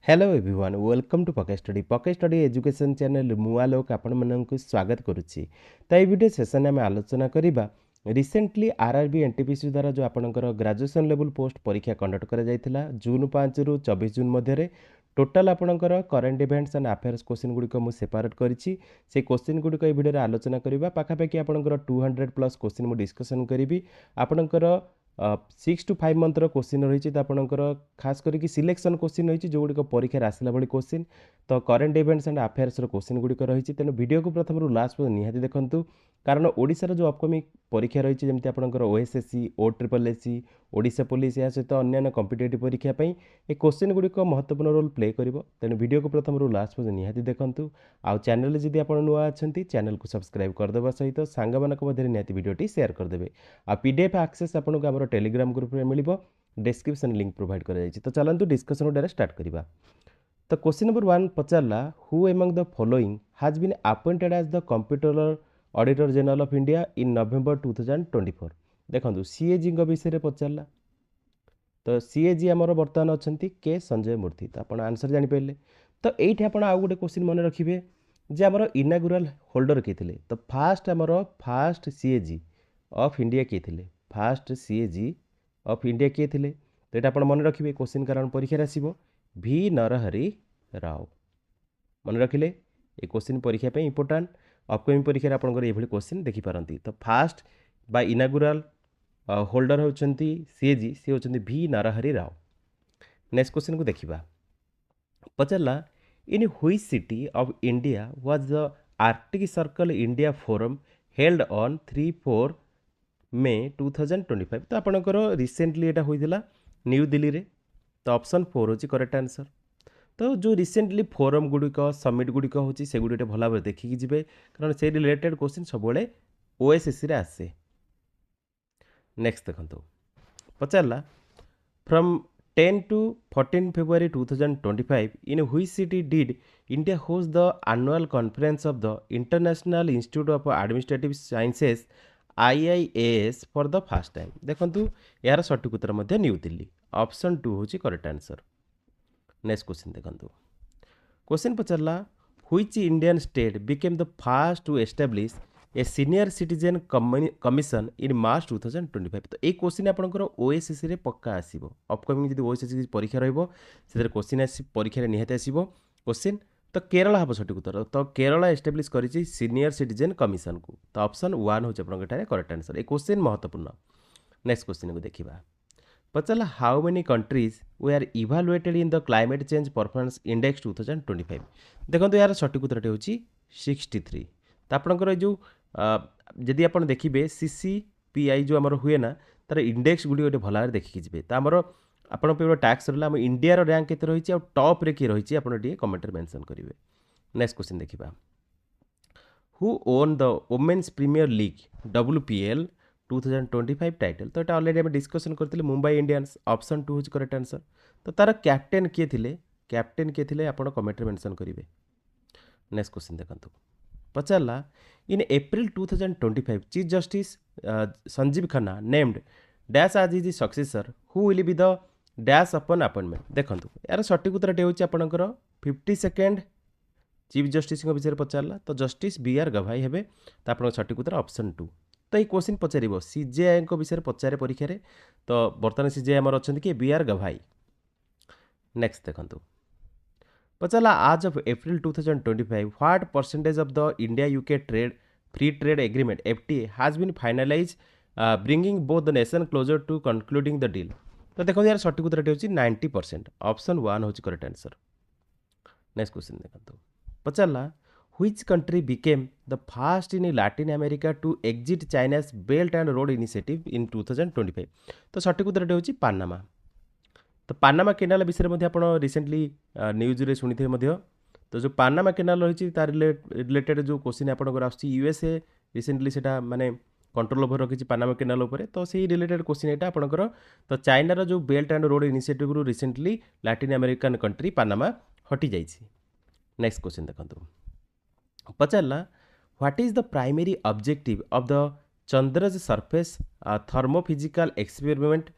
Hello everyone welcome to pocket study education channel मुआ लोक आपण मानक स्वागत करुच्ची। तो ये वीडियो सेशन आम आलोचना करवा रिसेंटली आरआरबी एनटीपीसी द्वारा जो आपंकर ग्रेजुएशन लेवल पोस्ट परीक्षा कंडक्ट करा जून 5 रु 24 जून मध्य टोटाल आपंकर current events and affairs question गुड़िक मुझे सेपरेट करी से क्वेश्चन गुड़िक भिडियो आलोचना करवा पाखापाखि आपंकर 200+ क्वेश्चन मुझे डिस्कसन करी आपंकर 6 to 5 मंथर क्वेश्चन रही तो आपंकर खास करके सिलेक्शन क्वेश्चन रही जो गुड़िक परीक्षा आसला भाई क्वेश्चन तो current events and affairs question गुड़िक रही तेणु वीडियो को प्रथम लास्ट पर्यटन निहाती देखूँ कारण ओडिशार जो अपकमिंग परीक्षा रही जमी आपंकर ओएसएससी OSSC ओडिशा पुलिस या सहित अन्य कॉम्पिटिटिव परीक्षा ये क्वेश्चन गुड़िक महत्वपूर्ण रोल प्ले कर तेणु वीडियो को प्रथम लास्ट पर्यटन निहाती देखूँ आउ चैनल जदि आप नुआ अच्छा चैनल को सब्सक्राइब करदे सहित सांग मध्य निहाती वीडियोटी शेयर करदे आ पीडीएफ एक्सेस आपको आम टेलीग्राम ग्रुप में मिल डिस्क्रिप्शन लिंक प्रोवाइड कर तो चलतु डिस्कसन डायरेक्ट स्टार्ट करवा। तो क्वेश्चन नंबर 1 पचारा who among the following has been appointed as the computer auditor general of India in November 2024। देखो सीएजी विषय पचारा तो सीएजी आमर बर्तमान अच्छा के संजय मूर्ति तो आप आंसर जानीपारे। तो ये आप आउ गोटे क्वेश्चन मन रखिए जे आमर इनागुराल होल्डर किए थे तो फास्ट आमर फास्ट सीएजी ऑफ इंडिया किए थे फास्ट सीएजी ऑफ इंडिया किए थे तो ये आप मन रखिए क्वेश्चन कारण परीक्षा आसो भी नरहरि राव मन रखिले ये क्वेश्चन परीक्षा इंपोर्टाट अपकमिंग परीक्षा आपंकर ये क्वेश्चन देखिपारती। तो फास्ट बा इनागुराल होल्डर होती सीएजी सी होती भी नरहरि राव। नेक्स्ट क्वेश्चन को देखा पचारा इन हुई city of India was the Arctic circle India forum held on 3-4 मे 2025। तो आपंकर रिसेंटली यहाँ होता न्यू दिल्ली रे तो ऑप्शन 4 होची करेक्ट आंसर। तो जो रिसेंटली फोरम गुड़िक समिट गुड़िक होची से गुड़ी भल भाव देखिकी जिवे कारण से रिलेटेड क्वेश्चन सब ओएसएससी रे आसे। नेक्स्ट देखो पचारा from 10 to 14 February 2025 in which city did India host the annual conference of the International Institute of Administrative Sciences IIAS for the first time। देखो यार सठिक उत्तर मध्य न्यू दिल्ली ऑप्शन 2 होची करेक्ट आंसर। नेक्स्ट क्वेश्चन देखो क्वेश्चन पचारा which Indian state became the first to establish a senior citizen commission in March 2025। तो ये क्वेश्चन आपंकर ओएसएससी रे पक्का आसो अपकमिंग जब ओएसएससी परीक्षा रही क्वेश्चन परीक्षा निहाती आसो क्वेश्चन। तो केरला हम सठिक उत्तर तो केरला एस्टाब्लिश कर सीनियर सिटीजन कमिशन को तो ऑप्शन 1 होची करेक्ट आंसर। ये क्वेश्चन महत्वपूर्ण। नेक्स्ट क्वेश्चन को देखा पचारा how many countries we are evaluated in the climate change performance index 2025। देखो यार सठिक उत्तर होची 63। तो आपंकर जो जदि आप देखिए CCPI जो आमर हुए ना तार इंडेक्स गुड़ी गोटे भल भाव देखिए जी तो आमर आप टैक्स रहा आम इंडिया रैंक के रही है टॉप रे किए रही है कमेंट मेंशन करेंगे। नेक्स्ट क्वेश्चन देखा who won the women's premier league WPL 2025 title. तो यहाँ ऑलरेडी आम डिस्कसन करते मुंबई इंडियंस ऑप्शन 2 होची करेक्ट आंसर। तो तार कैप्टेन किए थे आप कमेंट मेंशन करेंगे। नेक्स्ट क्वेश्चन देखो पचारा in April 2025 chief justice Sanjiv Khanna named dash as his successor who will be the dash upon appointment. देखो यार सठिक उत्तर होची आपंकर 52nd चीफ जस्टिस विषय पचारा तो जस्टिस BR गवाई हे तो आप सठिक उत्तर ऑप्शन 2। तो ये क्वेश्चन पचार CJI विषय पचारे परीक्षा तो बर्तमान CJI आमर अच्छा कि BR गवाई। नेक्स्ट देखो पचारा as of April 2025 what percentage of the India UK trade free trade agreement FTA has been finalize bringing both the nation closer to concluding the deal. तो देखो यार सठिक उत्तर होची 90% ऑप्शन 1 होची करेक्ट आंसर। नेक्स्ट क्वेश्चन देखो पचारा which country became the first in Latin America to exit China's belt and road initiative in 2025। तो सठिक उत्तर होची पानामा। तो पानामा केनाल विषय में आप रिसेंटली न्यूज रे शुणी थे तो जो पानामा केनाल रही रिलेटेड जो क्वेश्चन आपंकर USA रिसेंटली से माने कंट्रोल ओवर रखी पानामा केनाल उपर तो से रिलेटेड क्वेश्चन यहाँ आपंकर तो चाइनार जो बेल्ट एंड रोड इनिशिएटिव रु recently Latin American country Panama हटि जाइए। नेक्स्ट क्वेश्चन देखो पचारा what is the primary objective of the Chandra's surface thermophysical experiment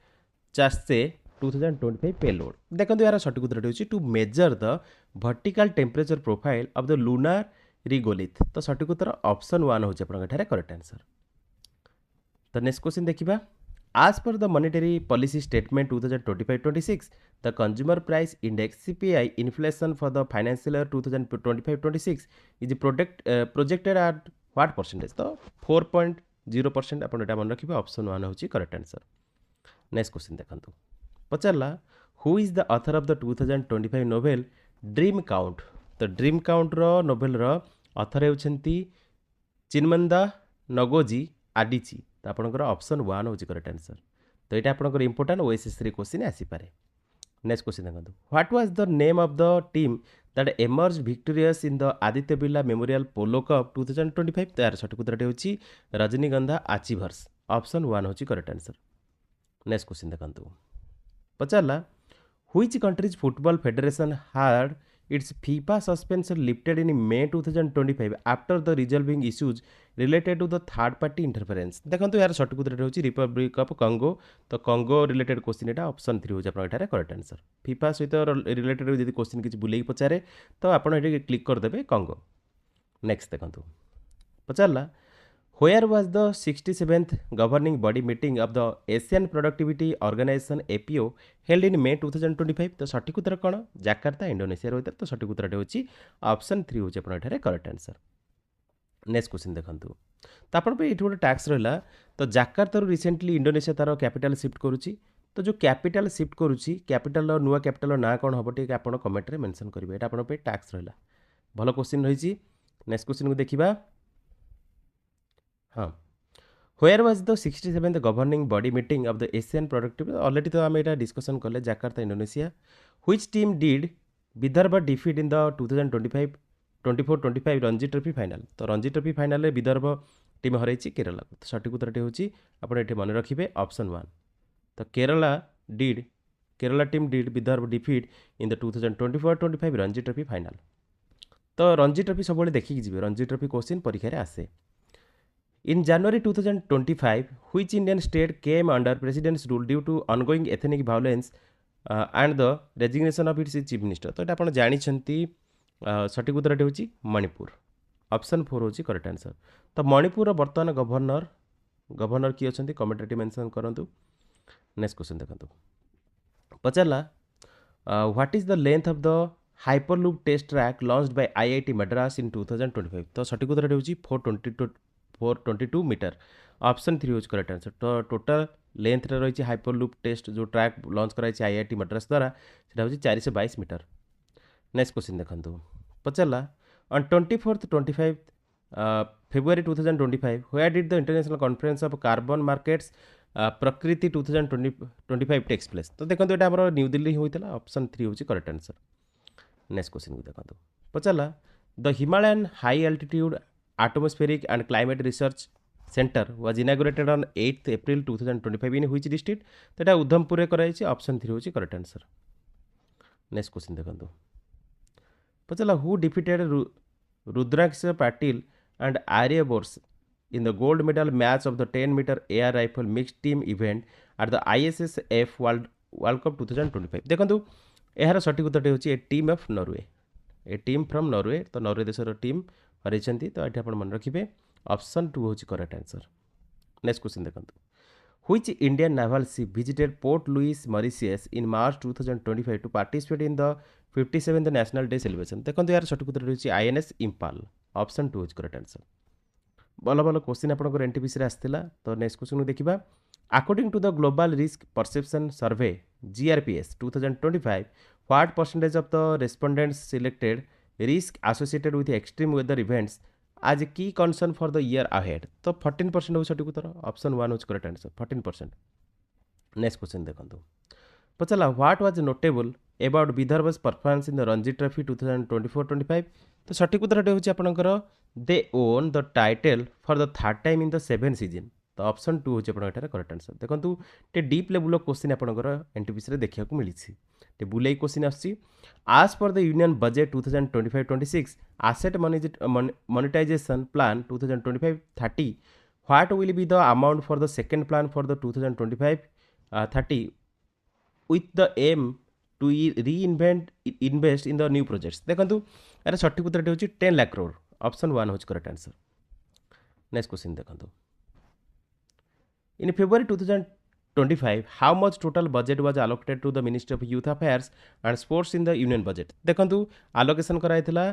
ChaSTE 2025 payload. देखो यार सठिक उत्तर होची to measure the vertical temperature profile of the lunar regolith. तो सठिक उत्तर ऑप्शन 1 होची आपन एठारे करेक्ट आंसर. तो नेक्स्ट क्वेश्चन देखिबा. As per the monetary policy statement 2025-26, the consumer price index CPI inflation for the financial year 2025-26 is projected at what percentage? तो 4.0% आपण एटा मन रखिबे. ऑप्शन 1 होची करेक्ट आंसर. नेक्स्ट क्वेश्चन देखंतु. पचारला who is the author of the 2025 novel Dream Count. तो Dream Count रो novel रो ऑथर हेउछंती चिन्मंदा नगोजी आडिची. तो आपनकर ऑप्शन 1 होची करेक्ट आंसर. तो एटा आपनकर इंपोर्टेंट ओएसएस3 क्वेश्चन आसी पारे. नेक्स्ट क्वेश्चन देखंतु. What was the name of the team that emerge victorious in the Aditya Birla memorial Polo Cup 2025. तो यार सठिक उत्तरटे होची रजनीगंधा अचीवर्स. ऑप्शन 1 होची करेक्ट आंसर. नेक्स्ट क्वेश्चन देखंतु. पचारला which countries football federation had its FIFA suspension lifted in May 2025 after the resolving issues related to the third party interference. देखो यार सठिक उत्तर होची रिपब्लिक ऑफ कंगो. तो कंगो रिलेटेड क्वेश्चन एटा option 3 होची आपन एटारे करेक्ट आंसर. फीफा सहित रिलेटेड यदि क्वेश्चन किछि बुलेई पचारे तो आपन एटे क्लिक कर देबे कंगो. नेक्स्ट देखंतु. पचारला Where was the 67th governing body meeting of the Asian Productivity Organization APO held in May 2025? तो सठिक उत्तर कौन? जाकार्ता इंडोनेशिया रही. तो सठिक उत्तर होची ऑप्शन 3 होची आपन एठारे करेक्ट आंसर. नेक्स्ट क्वेश्चन देखंतु. तो आपन पे एठी गोटे टैक्स रहला. तो जाकार्ता रो रिसेंटली इंडोनेशिया तार कैपिटल शिफ्ट करूची. तो जो कैपिटल शिफ्ट करूची कैपिटल रो नुवा कैपिटल रो ना कोन हबो टिक आपन कमेंट रे मेंशन करिवे. एटा आपन पे टैक्स रहला. भलो क्वेश्चन रहिची. नेक्स्ट क्वेश्चन को देखिबा. हाँ. Where was the 67th governing body meeting of the Asian Productivity? Already तो आम एटा डिस्कशन कले Jakarta Indonesia. Which team did Vidarbha defeat in the 2024-25 Ranji trophy final? तो रणजी ट्रॉफी फाइनल रे विदर्भ टीम हरैछि केरला. तो सठिक उत्तरटे होछि आपण एठी मन रखिबे ऑप्शन 1. तो Kerala team did Vidarbha defeat in the 2024-25 Ranji trophy final. तो रणजी ट्रॉफी सबले देखि जिवे. रणजी ट्रॉफी क्वेश्चन परीक्षा रे आसे. In January 2025, which Indian state came under president's rule due to ongoing ethnic violence and the resignation of its chief minister? तो आपण जानि छंती सठिक उत्तरटे होची मणिपुर. ऑप्शन 4 होची करेक्ट आंसर. तो मणिपुर वर्तमान गवर्नर की अछंती कमेंट रे मेंशन करंतु. नेक्स्ट क्वेश्चन देखंतु. पचारला what is the length of the hyperloop test track launched by IIT Madras in 2025? तो सठिक उत्तरटे होची 422 मीटर. ऑप्शन 3 होची करेक्ट आंसर. तो टोटल लेंथ रे रही हाइपरलूप टेस्ट जो ट्रैक लॉन्च कराई आईआईटी मद्रास द्वारा सेटा होची 422 मीटर. नेक्स्ट क्वेश्चन देखंतु. पचारला on 24-25 February 2025 where did the international conference of carbon markets प्रकृति 2025 टेक्स प्लेस? तो देखंतु एटा हमर न्यू दिल्ली होइतला. ऑप्शन 3 होची करेक्ट आंसर. नेक्स्ट क्वेश्चन को देखंतु. पचारला the Himalayan high altitude Atmospheric and Climate Research Center was inaugurated on 8th April 2025 in which district? तो एटा उधमपुर रे कराइछि. ऑप्शन 3 होछि करेक्ट आंसर. नेक्स्ट क्वेश्चन देखंतु. पचला who defeated Rudraksh Patil and Arya Borse in the gold medal match of the 10-meter air rifle mixed team event at the ISSF World Cup 2025? देखंतु एहार सठिक उत्तरटे होछि a team of Norway. A team from Norway. तो Norway देशर team हरैछंती. तो एठी आपण मन रखिबे ऑप्शन 2 होछि करेक्ट आंसर. नेक्स्ट क्वेश्चन देखंतु. Which Indian naval ship visited Port Louis, Mauritius in March 2025 to participate in the 57th National Day celebration? देखंतु यार सठिक उत्तर होछि INS Impal. ऑप्शन 2 होछि करेक्ट आंसर. भलो क्वेश्चन आपनकर एनटीपीसी रे आस्थिला. तो नेक्स्ट क्वेश्चन को देखिबा. According to the Global Risk Perception Survey GRPS 2025, what percentage of the respondents selected risk associated with extreme weather events as a key concern for the year ahead? तो 14% हो सठिक उत्तर. Option 1 होछि correct answer. 14%. Next question देखंतु. पचला what was notable about Vidarbha's performance in the Ranji trophy 2024-25? तो सठिक उत्तरटे होछि आपनकर they won the title for the third time in the 7th season. तो ऑप्शन 2 होछि आपन एटारे करेक्ट आंसर. देखंतु टे डीप लेवल क्वेश्चन आपनकर एनटीपीसी रे देखिया को मिलिछि. टे बुलेई क्वेश्चन आछि. As per the Union Budget 2025-26 Asset Monetization Plan 2025-30, what will be the amount for the second plan for the 2025-30 with the aim to invest in the new projects देखो यार सठिक उत्तर होची 10 लाख करोड़ ऑप्शन 1 होची करेक्ट आंसर नेक्स्ट क्वेश्चन देखो in February 2025 how much total budget was allocated to the Ministry of Youth Affairs and Sports in the union budget देखो allocation कराइथिला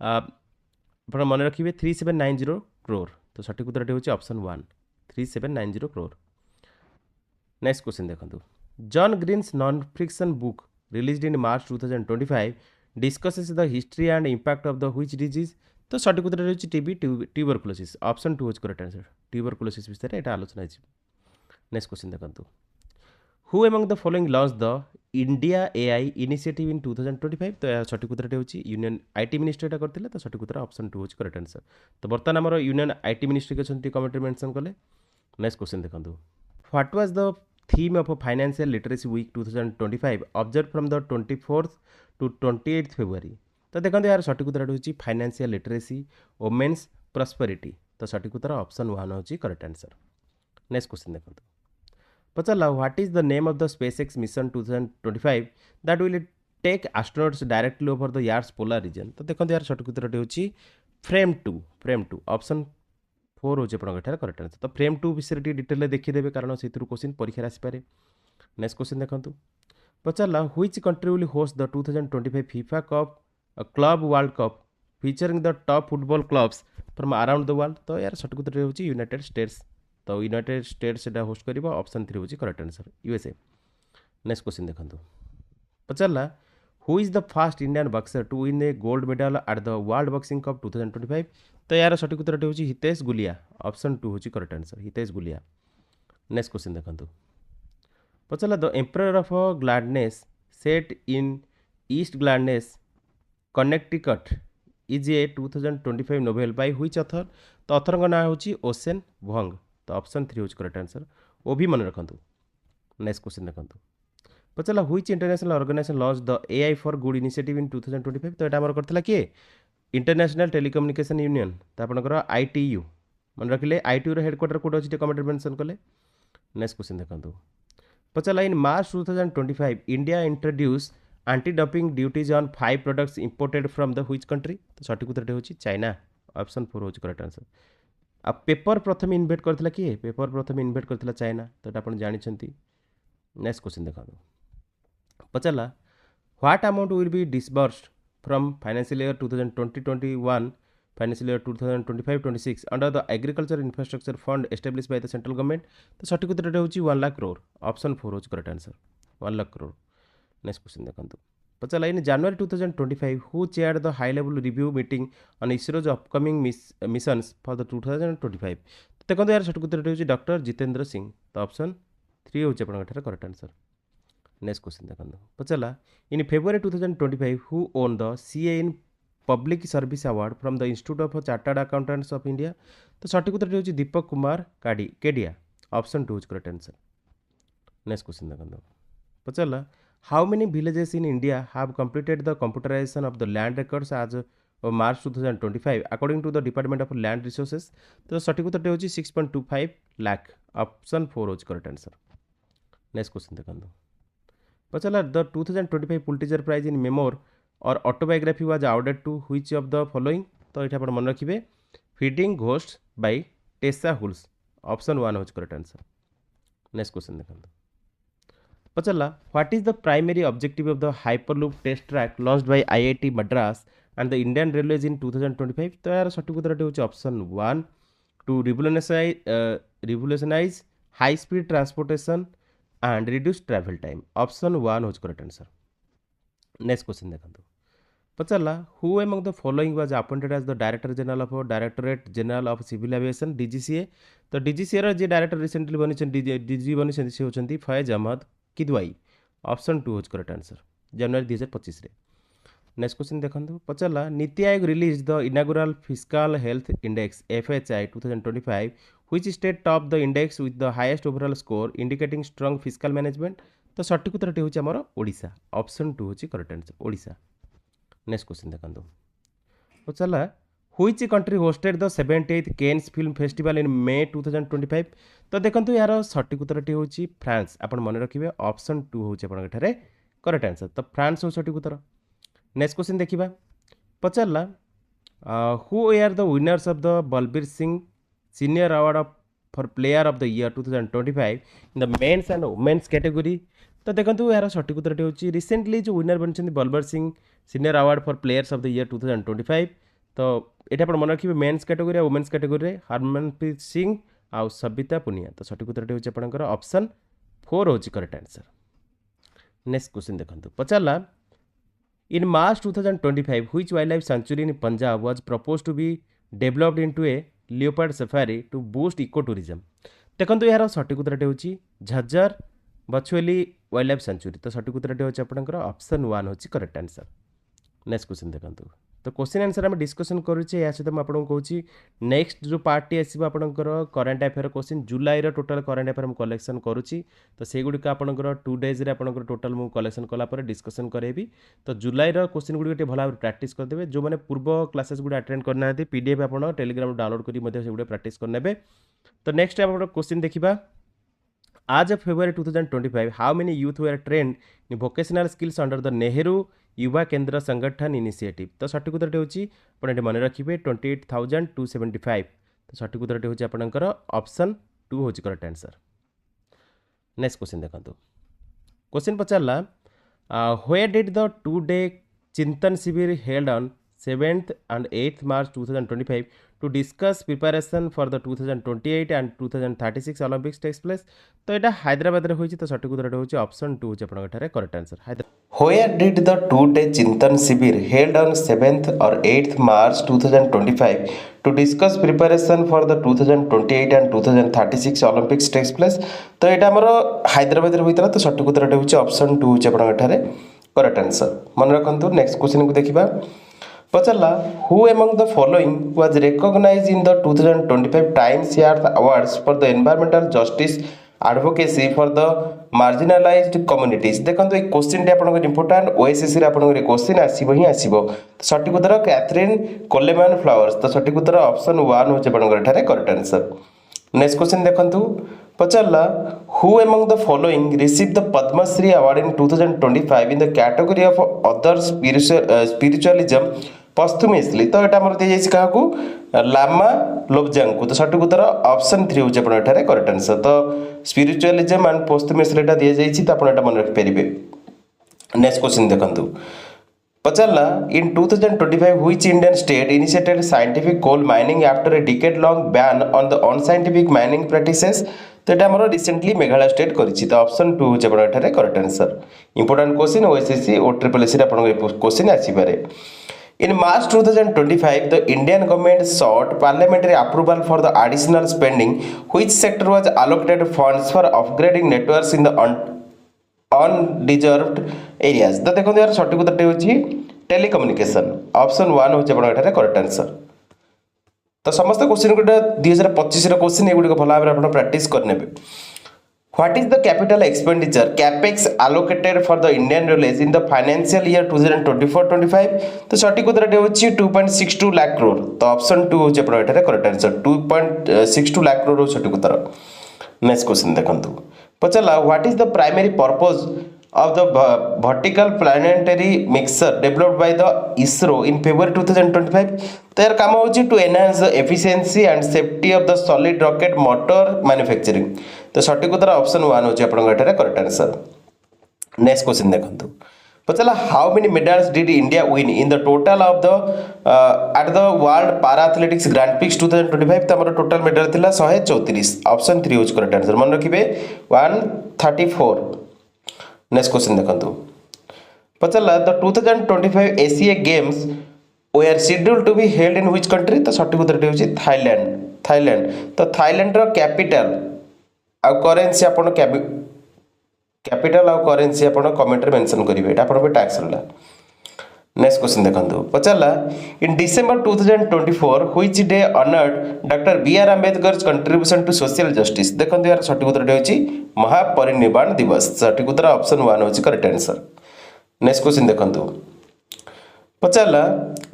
ଆପଣ ମନେ ରଖିବେ 3790 crore तो सठिक उत्तर होची ऑप्शन 1 3790 crore नेक्स्ट क्वेश्चन देखो John Green's non fiction book released in March 2025 discusses the history and impact of the which disease तो सठिक उत्तर होची टीबी ट्यूबरकुलोसिस ऑप्शन 2 होची करेक्ट आंसर ट्यूबरकुलोसिस विषय एटा आलोचना है नेक्स्ट क्वेश्चन देखो who among the following launch the India AI initiative in 2025 तो यह सठिक उत्तर होची यूनियन आईटी मिनिस्ट्री एटा करथिले तो सठिक उत्तर ऑप्शन 2 होची करेक्ट आंसर तो बर्तमान हमर यूनियन आईटी मिनिस्ट्री के कमेंट मेंशन कले नेक्स्ट क्वेश्चन देखो what was the theme of a financial literacy week 2025 observed from the 24th to 28th February तो देखो यार सठिक उत्तर होची फाइनेंशियल लिटरेसी वोमेन्स प्रॉस्पेरिटी तो सठिक उत्तर ऑप्शन 1 होची करेक्ट आंसर नेक्स्ट क्वेश्चन देखो पचाला what is the name of the SpaceX mission 2025 that will take astronauts directly over the Earth's polar region तो देखो यार सठिक उत्तर होची फ्रेम 2 ऑप्शन 4 होचे आपन करेक्ट आंसर तो फ्रेम 2 विषय डिटेल देखिदेवे कारण से क्वेश्चन परीक्षा आसपे नेक्स्ट क्वेश्चन देखो पचारा which country will host the 2025 FIFA cup club world cup featuring the top football clubs from around the world तो यार सठिक उत्तर होची यूनाइटेड स्टेट्स तो यूनाइटेड स्टेट्स एटा होस्ट करिबो ऑप्शन 3 होची correct answer USA next question देखो पचारा who is the first Indian boxer to win a gold medal at the world boxing cup 2025 तो यार सठिक उत्तर होची हितेश गुलिया ऑप्शन 2 होची correct answer Hitesh Gulia next question देखो पचारा the emperor of gladness set in East Gladness Connecticut is a 2025 novel by which author तो author का नाम होची ओसेन वोंग तो ऑप्शन 3 होची करेक्ट आंसर ओ भी मन रखंतु नेक्स्ट क्वेश्चन देखो पचारा which international organisation launch the AI for good initiative in 2025 तो एटा हमर करथला किए इंटरनेशनल टेलीकम्युनिकेशन यूनियन तो आपनकर आईटीयू मन रखिले आईटीयू रो हेडक्वार्टर कोड अछि कमेंट मेंशन कले नेक्स्ट क्वेश्चन देखंतु पचाला इन March 2025 India introduce anti dumping duties on 5 products imported from the which country तो सठिक उत्तर होची चाइना ऑप्शन 4 होची करेक्ट आंसर आ पेपर प्रथम इन्वेंट करथला किए पेपर प्रथम इन्वेंट करथला चाइना तो एटा आपण जानि छंती नेक्स्ट क्वेश्चन देखंतु पचाला what amount will be disbursed from financial year 2020-21 financial year 2025-26 under the agriculture infrastructure fund established by the central government तो सठिक उत्तर होची 1 लाख करोड़ ऑप्शन 4 होची correct answer 1 lakh crore next question देखंतु पचाला इन January 2025 who chaired the high level review meeting on ISRO's upcoming missions for the 2025 देखंतु यार सठिक उत्तर होची डॉक्टर जितेंद्र सिंह तो ऑप्शन 3 होची आपन करेक्ट आंसर नेक्स्ट क्वेश्चन देखो पचाला in February 2025 who won the CA in public service award from the institute of chartered accountants of India तो सठिक उत्तर होची Deepak Kumar Kedia option 2 is correct answer next question देखो पचाला how many villages in India have completed the computerisation of the land records as of March 2025 according to the department of land resources तो सठिक उत्तर होची 6.25 lakh option 4 is correct answer next question देखो पचाला the 2025 Pulitzer prize in memoir or autobiography was awarded to which of the following तो ये आप मन रखिए feeding ghost by Tessa Hulls option 1 होच करेक्ट आंसर नेक्स्ट क्वेश्चन देखो पचाला what is the primary objective of the hyperloop test track launched by IIT Madras and the Indian railways in 2025 तो यार सठिक उत्तर होची option 1 to revolutionise high speed transportation and reduce travel time option 1 होच correct answer next question देखंतु पचाला who among the following was appointed as the director general of directorate general of civil aviation DGCA तो DGCA रो जे director recently बनि DG बनि से होचंती Faiz Ahmad Kidwai option 2 होच correct answer जनवरी 2025 रे next question देखंतु पचाला NITI Aayog release the इनागुरल fiscal health index FHI 2025 which state top the index with the highest overall score indicating strong fiscal management तो सठिक उत्तर होची हमर ओडिशा ऑप्शन 2 होची correct answer Odisha next question देखंतु पचाला Which country hosted the 78th Cannes Film Festival in May 2025? तो देखो यार सठिक उत्तरटी हूँ फ्रांस। आप मन रखिए ऑप्शन 2 हूँ आपठारे करेक्ट आंसर। तो फ्रांस हूँ सठिक उत्तर। नेक्स्ट क्वेश्चन देखा पचारा who are the winners of the Balbir Singh senior award for player of the year 2025 in the men's and women's category. तो देखो यार सठिक उत्तरटी हूँ रिसेंटली जो विनर बनी Balbir Singh senior award for players of the year 2025। तो ये आप मन रखिए मेन्स कैटेगरी और वुमेन्स कैटेगरी हरमनप्रीत सिंह आउ सबिता पुनिया। तो सठिक उत्तरटी हूँ आपंकर ऑप्शन 4 हूँ करेक्ट आंसर। नेक्स्ट क्वेश्चन देखो पचारा in March 2025 which wild life sanctuary in Punjab was propose to be developed into a leopard safari to boost eco tourism. देखो यार सठिक उत्तरटी हूँ Jhajjar Bachhauli wild life sanctuary. तो सठिक उत्तरटी हूँ आपंकर ऑप्शन 1 हूँ करेक्ट आंसर। नेक्स्ट क्वेश्चन देखो तो क्वेश्चन आंसर आम डिस्कसन करुचे या सहित मुझे कहूँ नेक्स्ट जो पार्ट टी आसो आपंकर करेन्ट अफेयर क्वेश्चन जुलाई टोटाल करेन्ट अफेयर मुझे कलेक्शन करुच्ची। तो से गुड़िक आपंकर 2 डेज आपंकर टोटाल मुझे कलेक्शन कलापर डिस्कसन करेबी। तो जुलाई क्वेश्चन गुड़िक भल भाव प्राक्ट करदे जो मैंने पूर्व क्लासेस गुड़ा अटेंड करना पीडीएफ आप टेलीग्राम डाउनलोड कर प्राक्ट करने। तो नेक्स्ट आप क्वेश्चन देखा आज of February 2025 how many youth were trained in vocational skills under the Nehru युवा केंद्र संगठन इनिशिएटिव। तो सठिक उत्तरटी हूँ आप मन रखिए 28,275। तो सठिक उत्तरटी हूँ आपंकर ऑप्शन 2 हूँ करेक्ट आंसर। नेक्स्ट क्वेश्चन देखो क्वेश्चन पचारा where did the 2-day Chintan Shivir held on 7th and 8th March 2025 to discuss preparation for the 2028 and 2036 Olympics takes place। तो यहाँ हैदराबाद रे होइछि। तो सठिक उत्तर होछि ऑप्शन 2 होछि आपनकर correct answer. Where did the 2-day Chintan शिविर held on 7th or 8th March 2025 to discuss preparation for the 2028 and 2036 Olympics takes place। तो यहाँ हमर हैदराबाद रे होइतला। तो सठिक उत्तर होछि ऑप्शन 2 होछि आपनकर करेक्ट आंसर। मन रखंतु नेक्स्ट क्वेश्चन को देखिबा पचारा who among the following was recognized in the 2025 Times Earth Awards for the environmental justice advocacy for the marginalized communities. देखो ये क्वेश्चन टी आपन इंपोर्टेंट ओएसएससी रे आपन क्वेश्चन आसीबो ही आसीबो। सठिक उत्तर कैथरीन कोलेमैन फ्लावर्स। तो सठिक उत्तर ऑप्शन 1 होचे आपन एठारे करेक्ट आंसर। नेक्स्ट क्वेश्चन देखंतु पचारा who among the following receive the Padmashri award in 2025 in the category of other spiritualism posthumously. तो यहाँ आमर दी क्या लामा लोबजांग को। तो सठिक उत्तर ऑप्शन 3 होचे आपन एठारे करेक्ट आंसर। तो स्पिरिचुअलिज्म एंड पस्थुमेसली एटा दिया जाइछि। तो आपन एटा मन रख परिबे। नेक्स्ट क्वेश्चन देखंतु पचारा in 2025 which Indian state initiated scientific coal mining after a decade long ban on the unscientific mining practices. तो यहाँ आमर रिसेंटली मेघालय स्टेट करिछि। तो ऑप्शन 2 होचे आपन एठारे correct answer. Important question OSSC और ट्रिपल एससी रे आपन क्वेश्चन आसी पारे। In March 2025, the Indian government sought parliamentary approval for the additional spending. Which sector was allocated funds for upgrading networks in the undeserved areas? तो देखो यार सठिक उत्तर होची टेलीकम्युनिकेशन। ऑप्शन 1 होची आपन एठारे करेक्ट आंसर। तो समस्त क्वेश्चन गुडा 2025 रो क्वेश्चन एगुडी को भला भाबरे आपन practice करनेबे। What is the capital expenditure capex allocated for the Indian Railways in the financial year 2024-25? तो सठिक उत्तर होची 2.62 लाख करोड़। तो ऑप्शन 2 होची आपन एठारे करेक्ट आंसर 2.62 लाख करोड़ हो सठिक उत्तर। नेक्स्ट क्वेश्चन देखंतु पचारा what is the primary purpose of the vertical planetary mixer developed by the ISRO in February 2025। तो यार काम होची to enhance the efficiency and safety of the solid rocket motor manufacturing। तो सठिक उत्तर ऑप्शन 1 होची आपन एठारे करेक्ट आंसर। नेक्स्ट क्वेश्चन देखंतु पचारा how many medals did India win in the total of the at the world para athletics grand prix 2025। तो हमर टोटल मेडल थिला 134। ऑप्शन 3 होची करेक्ट आंसर। मन रखिबे 134। नेक्स्ट क्वेश्चन देखंतु पचारा the 2025 Asia Games were scheduled to be held in which country. तो सठिक उत्तर होची थाईलैंड। तो थाईलैंड रो कैपिटल आ करेंसी आपन कैपिटल आ करेंसी आपन कमेंट रे मेंशन करिवे। एटा आपन पे टैक्स रहला। नेक्स्ट क्वेश्चन देखंतु पचारा in December 2024 which day honoured Dr B R. Ambedkar's contribution to social justice. देखंतु यार सठिक उत्तर होची महापरिनिर्वाण दिवस। सठिक उत्तर ऑप्शन 1 होची करेक्ट आंसर। नेक्स्ट क्वेश्चन देखंतु पचारला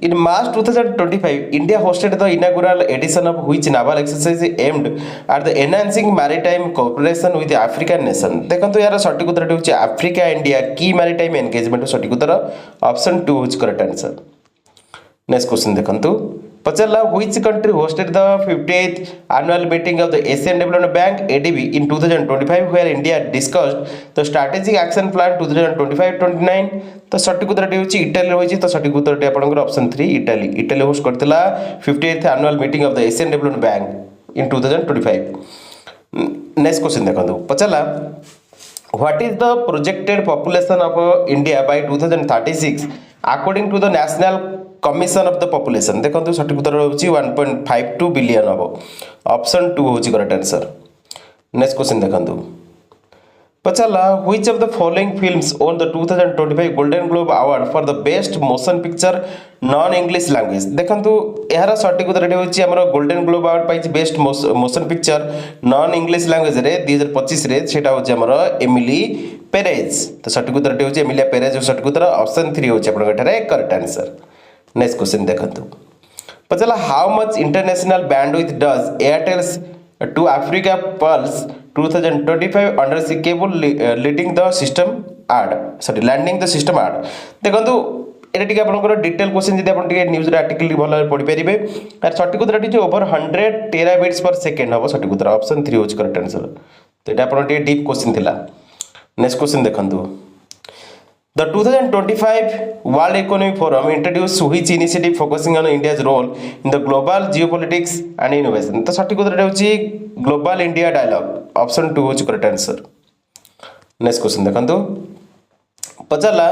in March 2025 India hosted the inaugural edition of which naval exercise aimed at the enhancing maritime cooperation with the African nation देखो यार सटीक उत्तर होची Africa India key maritime engagement सटीक उत्तर option 2 is correct answer next question देखंतु पचारला which country hosted the 58th annual meeting of the Asian Development Bank ADB in 2025 where India discussed the strategic action plan 2025-29 तो सटीक उत्तर होची Italy होची तो सटीक उत्तर आपनकर ऑप्शन 3 इटाली इटाली होस्ट करथिला 58th annual meeting of the Asian Development Bank in 2025 next question देखंतु पचारला what is the projected population of India by 2036 according to the National Commission of the Population देखो सटीक उत्तर होची 1.52 billion हम option 2 होची correct answer next question देखंतु पचारला which of the following films won the 2025 Golden Globe Award for the best motion picture non English language देखंतु एहारा सटीक उत्तर होची हमर गोल्डन ग्लोब अवार्ड पाइछि best motion picture non English language रे 2025 रे सेटा होची हमर एमिली पेरेज तो सटीक उत्तर होची एमिलिया पेरेज सटीक उत्तर ऑप्शन 3 होची आपन एठारे करेक्ट आंसर नेक्स्ट क्वेश्चन देखंतु पचला how much international bandwidth does Airtel's two Africa Pearls 2025 under sea cable leading the system add sorry landing the system add देखंतु एटा टिके आपनकर डिटेल क्वेश्चन जदि आपन टिके न्यूज रे आर्टिकल भलो पढि परिबे आर सटीक उत्तर टिके ओवर 100 टेराबिट्स पर सेकंड हबो सटीक उत्तर ऑप्शन 3 होच करेक्ट आंसर तो एटा आपन टिके डीप क्वेश्चन थिला नेक्स्ट क्वेश्चन देखंतु The 2025 World Economic Forum introduced which initiative focusing on India's role in the global geopolitics and innovation? तो सटीक उत्तर होची ग्लोबल इंडिया डायलॉग ऑप्शन 2 होची करेक्ट आंसर नेक्स्ट क्वेश्चन देखंतु पचारला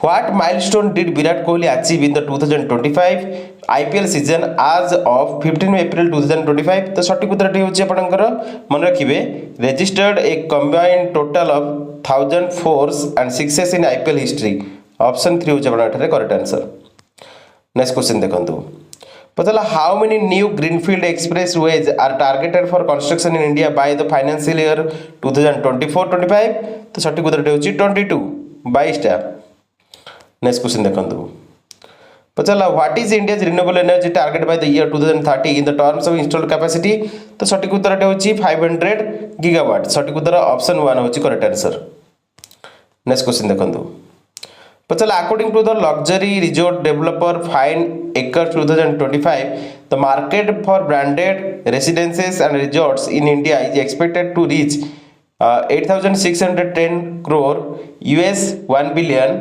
what milestone did Virat Kohli achieve in the 2025 IPL season as of 15 April 2025 तो सटीक उत्तर होची आपनकर मन रखिबे registered a combined total of 1004 and success in IPL history option 3 होची आपन करेक्ट आंसर नेक्स्ट क्वेश्चन देखंतु पतला how many new greenfield expressways are targeted for construction in India by the financial year 2024-25 तो सटीक उत्तर होची 22 22 टा नेक्स्ट क्वेश्चन देखंतु पचला what is India's renewable energy target by the year 2030 in the terms of installed capacity तो सटीक उत्तर होची 500 गीगावाट सटीक उत्तर ऑप्शन 1 होची करेक्ट आंसर नेक्स्ट क्वेश्चन देखंतु पचला according to the luxury resort developer Fine Acres 2025 the market for branded residences and resorts in India is expected to reach 8610 crore US 1 billion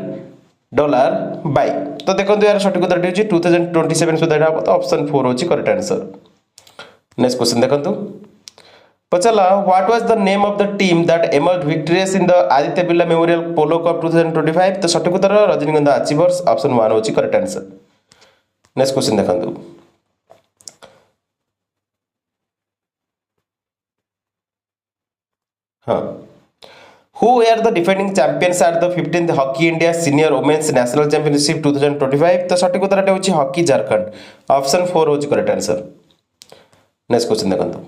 dollar by तो देखो यार सटीक उत्तर होची 2027 सुधा एटा तो ऑप्शन 4 होची करेक्ट आंसर नेक्स्ट क्वेश्चन देखंतु पचला what was the name of the team that emerge victorious in the Aditya Birla memorial Polo Cup 2025 तो सटीक उत्तर रजनीगंधा अचीवर्स ऑप्शन 1 होची करेक्ट आंसर नेक्स्ट क्वेश्चन देखंतु हां Who were the defending champions at the 15th Hockey India Senior Women's National Championship 2025 तो सटीक उत्तर होची हॉकी झारखंड ऑप्शन 4 होची करेक्ट आंसर नेक्स्ट क्वेश्चन देखंतु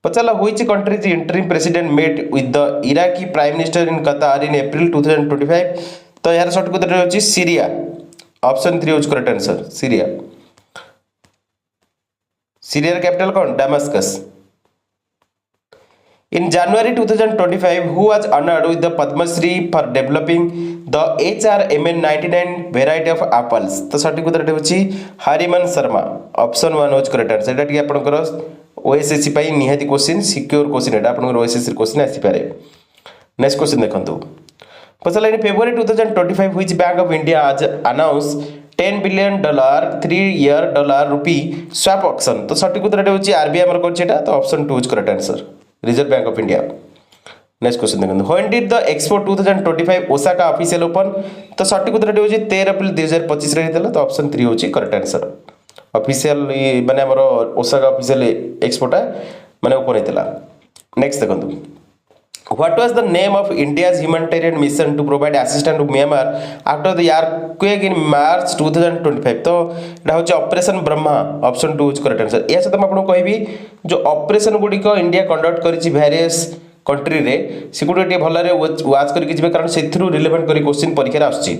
पचला which country is interim president met with the Iraqi prime minister in Qatar in April 2025 तो यार सटीक उत्तर होची सीरिया ऑप्शन 3 होची correct answer Syria Syria capital कौन डेमास्कस In January 2025, who was honored with the Padma Shri for developing the HRMN99 variety of apples? तो सटीक उत्तर होची हरिमन शर्मा ऑप्शन 1 होच करेक्ट आंसर एटा टी आपनकर ओएसएससी पाई निहाती क्वेश्चन सिक्योर क्वेश्चन एटा आपनकर ओएसएससी क्वेश्चन आसी पारे नेक्स्ट क्वेश्चन देखंतु पचला in February 2025 which bank of India as announce $10 billion 3-year $rupee swap auction तो सटीक उत्तर होची आरबीआई हमर कोन एटा तो ऑप्शन 2 होच correct answer Reserve Bank of India next question देखो when did the expo 2025 Osaka official open तो सटीक उत्तर होची 13 अप्रैल 2025 रे हेतला तो ऑप्शन 3 होची करेक्ट आंसर ऑफिशियल माने हमर ओसाका ऑफिशियल एक्सपोटा माने ओपन हेतला नेक्स्ट देखंतु What was the name of India's humanitarian mission to provide assistance to Myanmar after the earthquake in March 2025 तो एटा होची operation Brahma option 2 is correct answer या सहित आपन कहबी जो ऑपरेशन गुडी को इंडिया कंडक्ट करिछि वेरियस कंट्री रे सिकुडी टे भल्लारे वाच करि कि जिवे कारण सेथरु रिलेवेंट करी क्वेश्चन परीक्षा रे आछी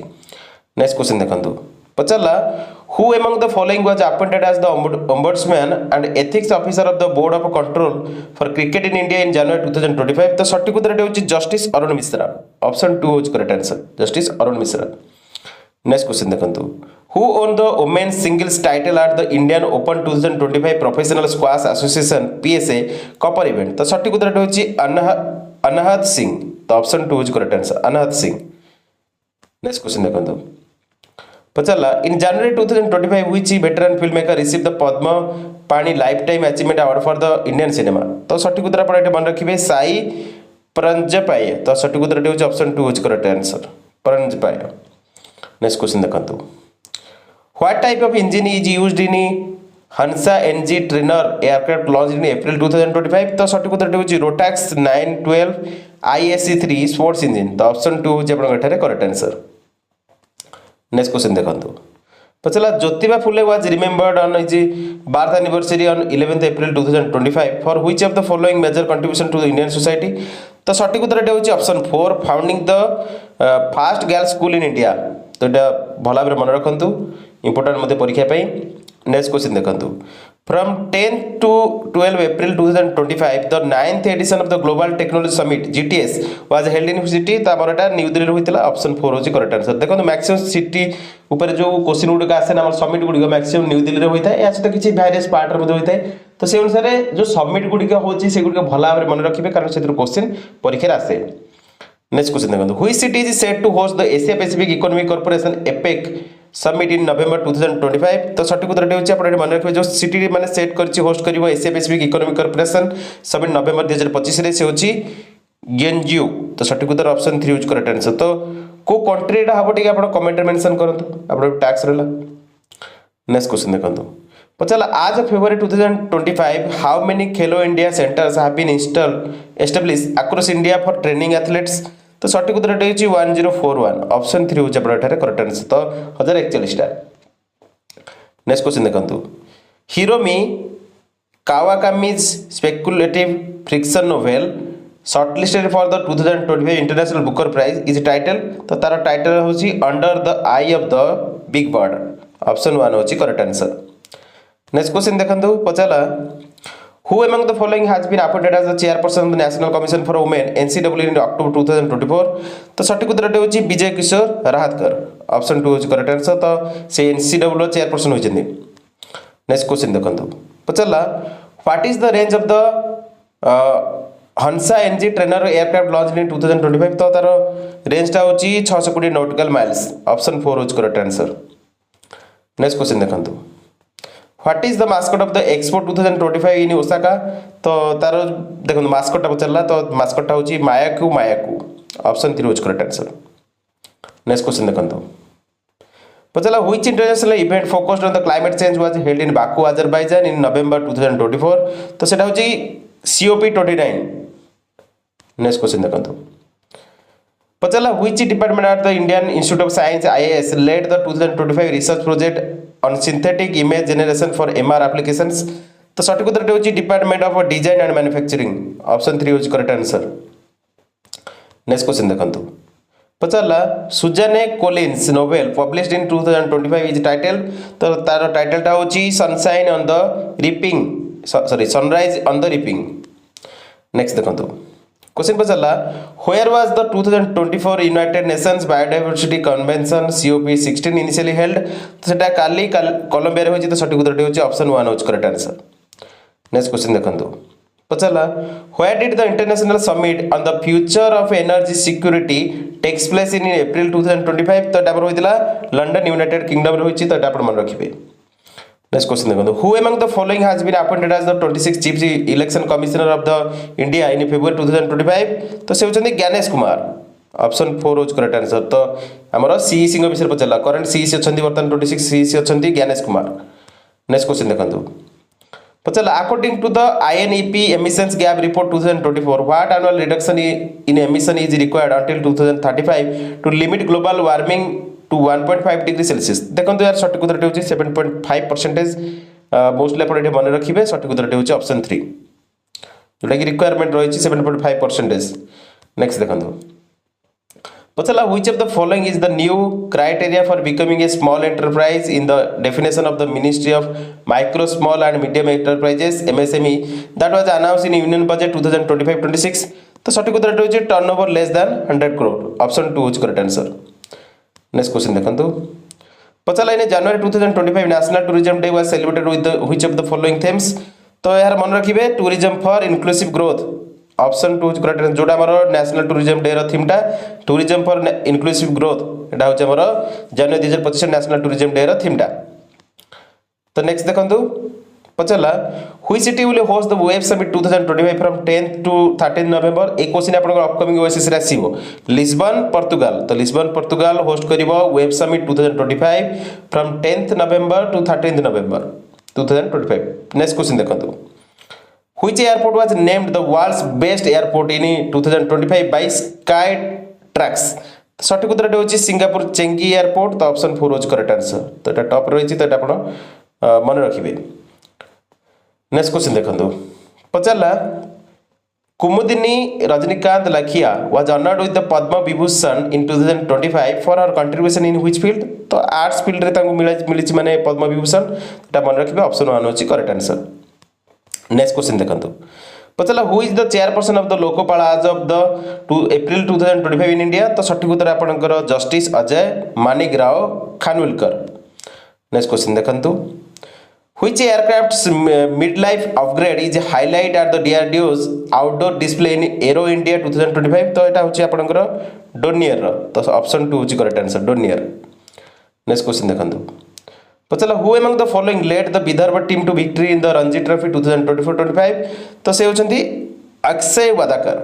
नेक्स्ट क्वेश्चन देखंतु पचारा who among the following was appointed as the ombudsman and ethics officer of the Board of Control for Cricket in India in January 2025 तो सठिक उत्तर होची जस्टिस अरुण मिश्रा ऑप्शन 2 होची correct answer justice Arun Mishra next question देखंतु who won the women's singles title at the Indian open 2025 professional squash association PSA copper event तो सठिक उत्तर होची अनहत सिंह तो ऑप्शन 2 होची correct answer Anahat Singh next question देखंतु पचारा इन January 2025 which veteran filmmaker received the Padma Pani Lifetime Achievement Award for the Indian cinema तो सठिक उत्तर आपण मन रखिबे साई परंजपाय तो सठिक उत्तर होची ऑप्शन 2 होची correct answer Paranjape next question देखंतु what type of engine is used in Hansa NG trainer aircraft launch in April 2025 तो सठिक उत्तर होची रोटैक्स 912 ISC3 स्पोर्ट्स इंजन तो ऑप्शन 2 होची आपण एठारे करेक्ट आंसर नेक्स्ट क्वेश्चन देखंतु पचला Jyotiba Phule was remembered on is birth anniversary on 11th April 2025 for which of the following major contribution to the Indian society तो सठिक उत्तर होची option 4 founding the first girls school in India तो एटा भला भाबरे मन रखंतु important मते परीक्षा पई नेक्स्ट क्वेश्चन देखंतु from 10th to 12 April 2025 the 9th edition of the Global Technology Summit GTS was held in which city तामरटा न्यू दिल्ली रे होइतला ऑप्शन 4 होची करेक्ट आंसर देखो मैक्सिमम सिटी ऊपर जो क्वेश्चन गुड का आसे हमर समिट गुडी मैक्सिमम न्यू दिल्ली रे होइता या सहित किछि वेरियस पार्ट रे मध्ये होइता तो से अनुसार जो समिट गुडी का होची से गुडी भला भाबरे मन रखिबे कारण सेतिर क्वेश्चन परीक्षा रे आसे नेक्स्ट क्वेश्चन देखो which city is set to host the Asia Pacific Economic Corporation APEC summit in November 2025 तो सठिक उत्तर होची आपण मन रखिबे जो सिटी माने सेट करछि होस्ट करिवो Asia Pacific Economic Corporation summit November 2025 रे से होची गेनजियो तो सठिक उत्तर ऑप्शन 3 यूज करेक्ट आंसर तो को कंट्री एटा हबो टिके आपण कमेंट रे मेंशन करंतु आपण टैक्स रहला नेक्स्ट क्वेश्चन देखंतु पचला आज February 2025 how many Khelo India centres have been established across India for training athletes तो सठिक उत्तर होची 1041 ऑप्शन 3 होची आपण एठारे करेक्ट आंसर तो 1041 टा नेक्स्ट क्वेश्चन देखंतु Hiromi Kawakami's speculative fiction novel shortlisted for the 2025 international Booker prize is title तो तार टाइटल होची under the eye of the big bird option 1 होची करेक्ट आंसर नेक्स्ट क्वेश्चन देखंतु पचाला Who among the following has been appointed as the chairperson of the National Commission for Women NCW in October 2024 तो सठिक उत्तर होची विजय किशोर Rahatkar option 2 होची correct answer तो से NCW chairperson होचंदी नेक्स्ट क्वेश्चन देखंतु पचला what is the range of the Hansa NG trainer aircraft launch in 2025 तो तार रेंज ता होची 620 नॉटिकल माइल्स ऑप्शन 4 होची करेक्ट आंसर नेक्स्ट क्वेश्चन देखंतु what is the mascot of the expo 2025 in Osaka तो तार देखो मास्कट पचरला तो मास्कट होची मायाकू ऑप्शन 3 होची करेक्ट आंसर नेक्स्ट क्वेश्चन देखंतु पचला which international event focused on the climate change was held in Baku Azerbaijan in November 2024 तो सेटा होची COP29 नेक्स्ट क्वेश्चन देखंतु पचला which department at the Indian Institute of Science IIS led the 2025 research project on synthetic image generation for MR applications तो सठिक उत्तर होची department of design and manufacturing option 3 होची करेक्ट आंसर नेक्स्ट क्वेश्चन देखंतु पचारला Suzanne Collins novel published in 2025 is title तो तार title ता होची sunshine on the reaping sunrise on the reaping next देखंतु क्वेश्चन पचारला where was the 2024 United Nations biodiversity convention COP16 initially held तो सेटा काली कोलंबिया रे होची तो सठिक उत्तर होची ऑप्शन 1 होची करेक्ट आंसर नेक्स्ट क्वेश्चन देखंतु पचारला where did the international summit on the future of energy security takes place in April 2025 तो एटा पर होइतिला लंडन यूनाइटेड किंगडम रे होची तो एटा पर मन रखिबे नेक्स्ट क्वेश्चन देखो who among the following has been appointed as the 26 chief election commissioner of the India in February 2025 तो से होचंदी ज्ञानेश कुमार ऑप्शन 4 होच करेक्ट आंसर तो हमरो सीईसी को विषय पचला करंट सीईसी अछंदी वर्तमान 26 सीईसी अछंदी ज्ञानेश कुमार नेक्स्ट क्वेश्चन देखंतु पचला according to the INEP emissions gap report 2024 what annual reduction in emission is required until 2035 to limit global warming to 1.5 degree Celsius देखंतु यार सठिक उत्तर होची 7.5% मोस्टली आपण एठे मन रखिबे सठिक उत्तर होची ऑप्शन 3 जोटा कि रिक्वायरमेंट रहिछि 7.5% नेक्स्ट देखंतु पचला which of the following is the new criteria for becoming a small enterprise in the definition of the Ministry of Micro, Small and Medium Enterprises MSME that was announced in Union Budget 2025-26. तो सठिक उत्तर होची turnover less than 100 crore option 2 is correct answer. Next question देखंतु पचला in January 2025 national tourism day was celebrated with which of the following themes. तो यार मन रखिबे tourism for inclusive growth option 2 is correct answer. जोटा हमर नेशनल टूरिज्म डे रो थीमटा टूरिज्म फॉर इनक्लूसिव ग्रोथ एटा होचे हमर जनवरी 2025 नेशनल टूरिज्म डे रो थीमटा। तो नेक्स्ट देखंतु पचला which city will host the web summit 2025 from 10th to 13th November। एक क्वेश्चन आपन अपकमिंग ओएसएस रे आसीबो लिस्बन पोर्तुगाल। तो लिस्बन पोर्तुगाल होस्ट करिवो web summit 2025 from 10th November to 13th November 2025। Next question देखंतु which airport was named the world's best airport in 2025 by Skytrax। सठिक उत्तर होची सिंगापुर चेंगी एयरपोर्ट। तो ऑप्शन 4 होची करेक्ट आंसर। तो एटा top रहिछि तो एटा आपण मन रखिबे। नेक्स्ट क्वेश्चन देखंतु पचला Kumudini Rajnikant Lakhia was honoured with the Padma Vibhushan in 2025 for her contribution in which field. तो आर्ट्स फील्ड रे तांको मिलिछि माने पद्म विभूषण एटा मन रखिबे ऑप्शन 1 होची करेक्ट आंसर। नेक्स्ट क्वेश्चन देखंतु पचला who is the chairperson of the Lokpal as of the April 2025 in India. तो सठिक उत्तर आपनकर justice Ajay Manikrao Khanwilkar. Next question देखंतु which aircraft's mid-life upgrade is highlight at the DRDO's outdoor display in Aero India 2025। तो एटा होची आपनकर डोनियर रो। तो ऑप्शन 2 होची correct answer Dornier. Next question देखंतु पचला who among the following led the Vidarbha team to victory in the Ranji trophy 2024-25। तो से होचंती Akshay Wadkar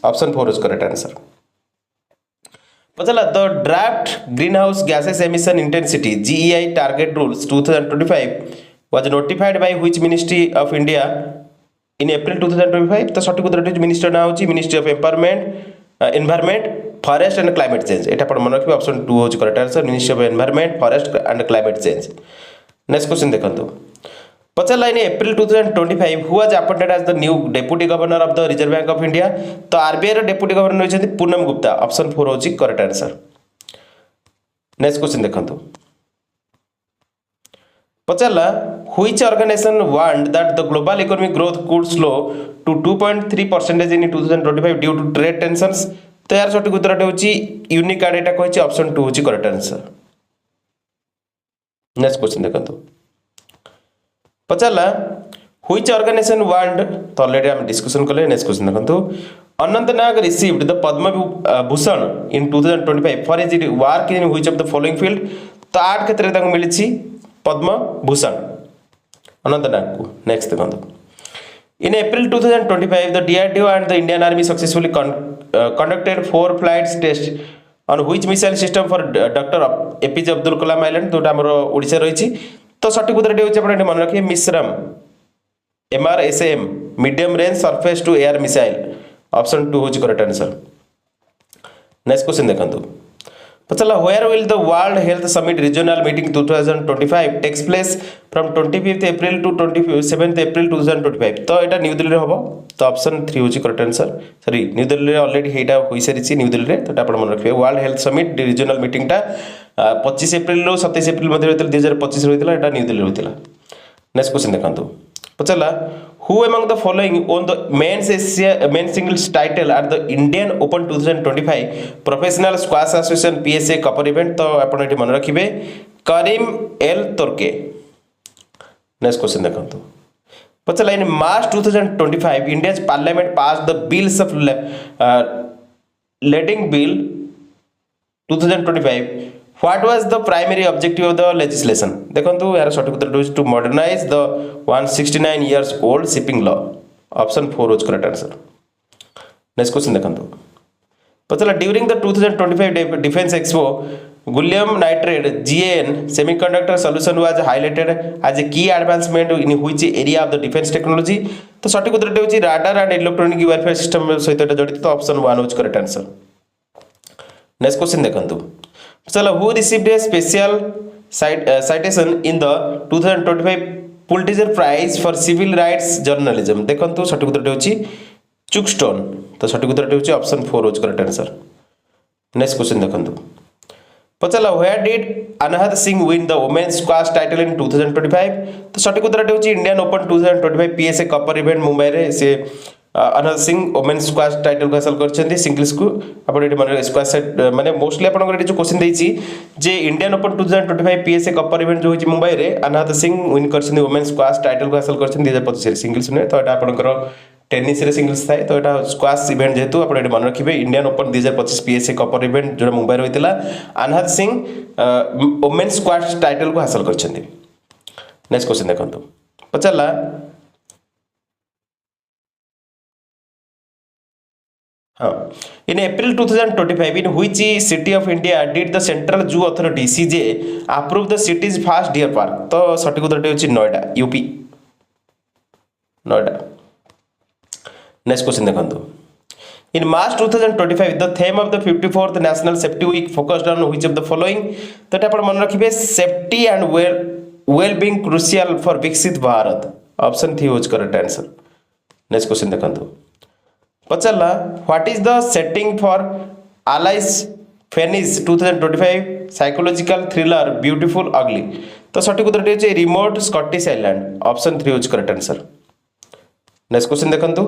option 4 is correct answer. पचला the draft greenhouse gases emission intensity GEI target rules 2025 was notified by which ministry of India in April 2025। तो सठिक उत्तर minister ना होची ministry of environment forest and climate change. एटा आपण मन रखिबे option 2 होची correct answer ministry of environment forest and climate change. Next question देखंतु पचला in April 2025 who was appointed as the new deputy governor of the Reserve Bank of India. तो RBI रो deputy governor होचंती Poonam Gupta option 4 होची correct answer. Next question देखंतु पचला which organization warned that the global economic growth could slow to 2.3% in 2025 due to trade tensions। तो यार सठिक उत्तर होची यूनिकार्ड एटा कहछि ऑप्शन 2 होची करेक्ट आंसर। नेक्स्ट क्वेश्चन देखंतु पचला which organization warned। तो ऑलरेडी हम डिस्कशन करले। नेक्स्ट क्वेश्चन देखंतु Anant Nag received the Padma Bhushan in 2025 for his work in which of the following field. तो आर्ट क्षेत्र रे ताको मिलिछि पद्म भूषण अनंत नाग को। नेक्स्ट देखंतु इन April 2025 the DRDO and the Indian army successfully conducted 4 flights test on which missile system for doctor APJ Abdul Kalam island. तो हमर ओडिसा रहिछि। तो सठिक उत्तर होछि आपण मन रखिए मिश्रम MRSAM medium range surface to air missile option 2 होछि करेक्ट आंसर। नेक्स्ट क्वेश्चन देखंतु पचला where will the world health summit regional meeting 2025 takes place from 25th April to 27th April 2025। तो एटा न्यू दिल्ली रे हबो। तो ऑप्शन 3 होची correct answer. Sorry new Delhi रे already हेटा होई सारिछि new Delhi रे। तो एटा आपण मन रखिबे world health summit regional meeting टा 25 अप्रैल रो 27 अप्रैल मध्ये होइतला 2025 रो होइतला एटा न्यू दिल्ली रो होइतला। नेक्स्ट क्वेश्चन देखंतु पचला who among the following won the men's singles title at the Indian Open 2025 Professional Squash Association PSA Cup event। तो आपण एठी मन रखिबे करीम एल तुर्के। नेक्स्ट क्वेश्चन देखंतु पचला in March 2025 India's parliament passed the bills of lading bill 2025 What was the primary objective of the legislation? देखंतु यार सठिक उत्तर होइछ to modernize the 169 years old shipping law option 4 is correct answer. Next question देखंतु पचला during the 2025 defence expo gallium nitride GAN semiconductor solution was highlighted as a key advancement in which area of the defense technology। तो सठिक उत्तर होइछ radar and electronic warfare system सहित जड़ित। तो option 1 is correct answer. Next question देखंतु चलो who received a special citation in the 2025 Pulitzer Prize for Civil Rights Journalism। देखंतु सठिक उत्तर होछि चुकस्टोन। तो सठिक उत्तर होछि option 4 is correct answer. Next question देखंतु पचाला where did Anahat Singh win the women's squash title in 2025 तो सठिक उत्तर होची Indian open 2025 PSA copper event Mumbai रे से Anahat Singh women's squash title को हासिल करछन्ती सिंगल्स को आपण एटी मन स्क्वाश माने मोस्टली आपण को जो क्वेश्चन देछि जे Indian open 2025 PSA copper event जो होची मुंबई रे अनहद सिंह विन करछन्ती वुमेन्स स्क्वाश टाइटल को हासिल करछन्ती 2025 रे सिंगल्स ने तो एटा आपण को टेनिस रे सिंगल्स थाए तो एटा स्क्वाश इवेंट जेतु आपण एटी मन रखिबे Indian open 2025 PSA copper event जो मुंबई रे होइतिला अनहद सिंह वुमेन्स स्क्वाश टाइटल को हासिल करछन्ती। नेक्स्ट क्वेश्चन देखंतु पचाला in April 2025 in which city of India did the Central Zoo Authority CJ approve the city's first deer park तो सठिक उत्तर होची Noida UP Noida. Next question देखंतु in March 2025 the theme of the 54th National Safety Week focused on which of the following तो एटा आपण मन रखिबे safety and well being crucial for Viksit Bharat option 3 होज करेक्ट आंसर। नेक्स्ट क्वेश्चन देखंतु पचाला what is the setting for Alice Feeney's 2025 psychological thriller beautiful ugly तो सठिक उत्तर होची रिमोट स्कॉटिश आइलैंड ऑप्शन 3 होज करेक्ट आंसर। नेक्स्ट क्वेश्चन देखंतु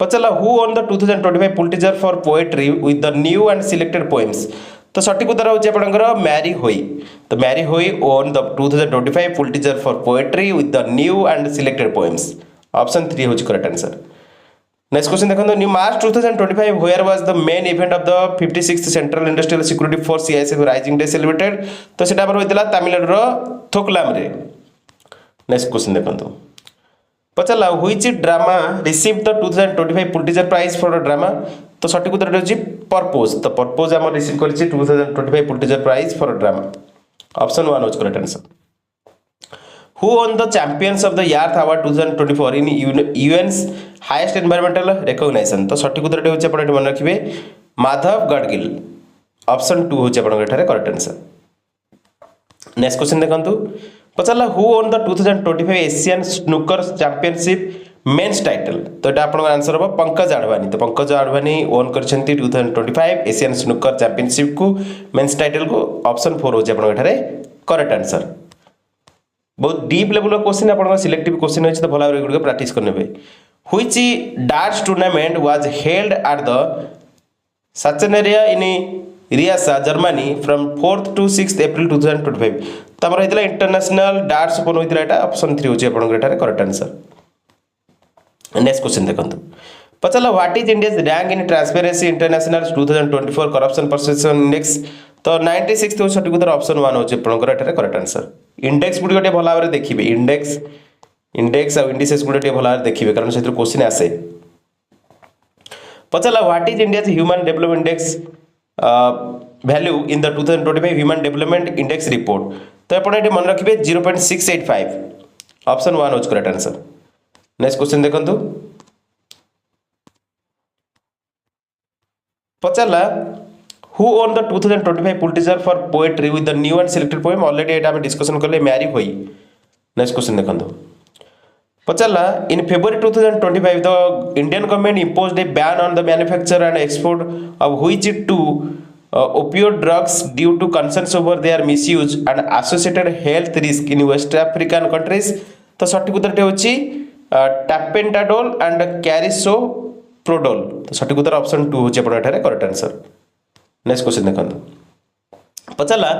पचाला who won the 2025 Pulitzer for poetry with the new and selected poems तो सठिक उत्तर होची आपनकर मैरी होई तो Marie Howe won the 2025 Pulitzer for poetry with the new and selected poems option 3 होची करेक्ट आंसर। नेक्स्ट क्वेश्चन देखो न्यू March 2025 where was the main event of the 56th central industrial security force CISF raising day celebrated तो सेटा पर होइतला तमिलनाडु रो थोकलाम रे। Next question देखंतु पचला which drama receive the 2025 Pulitzer prize for drama तो सठिक उत्तर होची पर्पस तो पर्पस हम रिसीव करछि 2025 Pulitzer prize for drama option 1 होच correct answer. Who won the Champions of the Earth Award 2024 in UN's highest environmental recognition तो सठिक उत्तर होची आपण मन रखिबे माधव गडगिल ऑप्शन 2 होची आपण एठारे करेक्ट आंसर। नेक्स्ट क्वेश्चन देखंतु पचाला who won the 2025 Asian snooker championship men's title तो एटा आपण आंसर हो पंकज आडवाणी तो पंकज आडवाणी ओन करछंती 2025 एशियन स्नूकर चैंपियनशिप को मेंस टाइटल को ऑप्शन 4 होची आपण एठारे करेक्ट आंसर। बहुत डीप लेवल क्वेश्चन आपन सिलेक्टिव क्वेश्चन होछि तो भला गुड प्रैक्टिस करने बे which darts tournament was held at the Sachsen Arena in Riesa Germany from 4th to 6th April 2025 तमरा हेतला इंटरनेशनल डार्ट्स ओपन होइतला एटा ऑप्शन 3 होछि आपन एटारे करेक्ट आंसर। नेक्स्ट क्वेश्चन देखंतु पचला what is India's rank in transparency international 2024 corruption perception index तो 96 तो सठिक उत्तर ऑप्शन 1 होछि आपन एटारे करेक्ट आंसर। इंडेक्स गुडी गोटे भला भाबरे देखिबे इंडेक्स और इंडिसेस गुडी भला भाबरे देखिबे कारण सेतिर क्वेश्चन आसे पचला what is India's human development index value in the 2025 human development index report तो आपण एटे मन रखिबे 0.685 ऑप्शन 1 होज करेक्ट आंसर। नेक्स्ट क्वेश्चन देखंतु पचला Who won the 2025 Pulitzer for poetry with the new and selected poem already एटा हम discussion करले मैरी होई। नेक्स्ट क्वेश्चन देखंतु पचला इन February 2025 the Indian government imposed a ban on the manufacture and export of which two opioid drugs due to concerns over their misuse and associated health risk in West African countries तो सठिक उत्तर होची टापेंटाडोल and carisoprodol तो सठिक उत्तर option 2 होची आपण एठारे करेक्ट आंसर। नेक्स्ट क्वेश्चन देखंतु पचला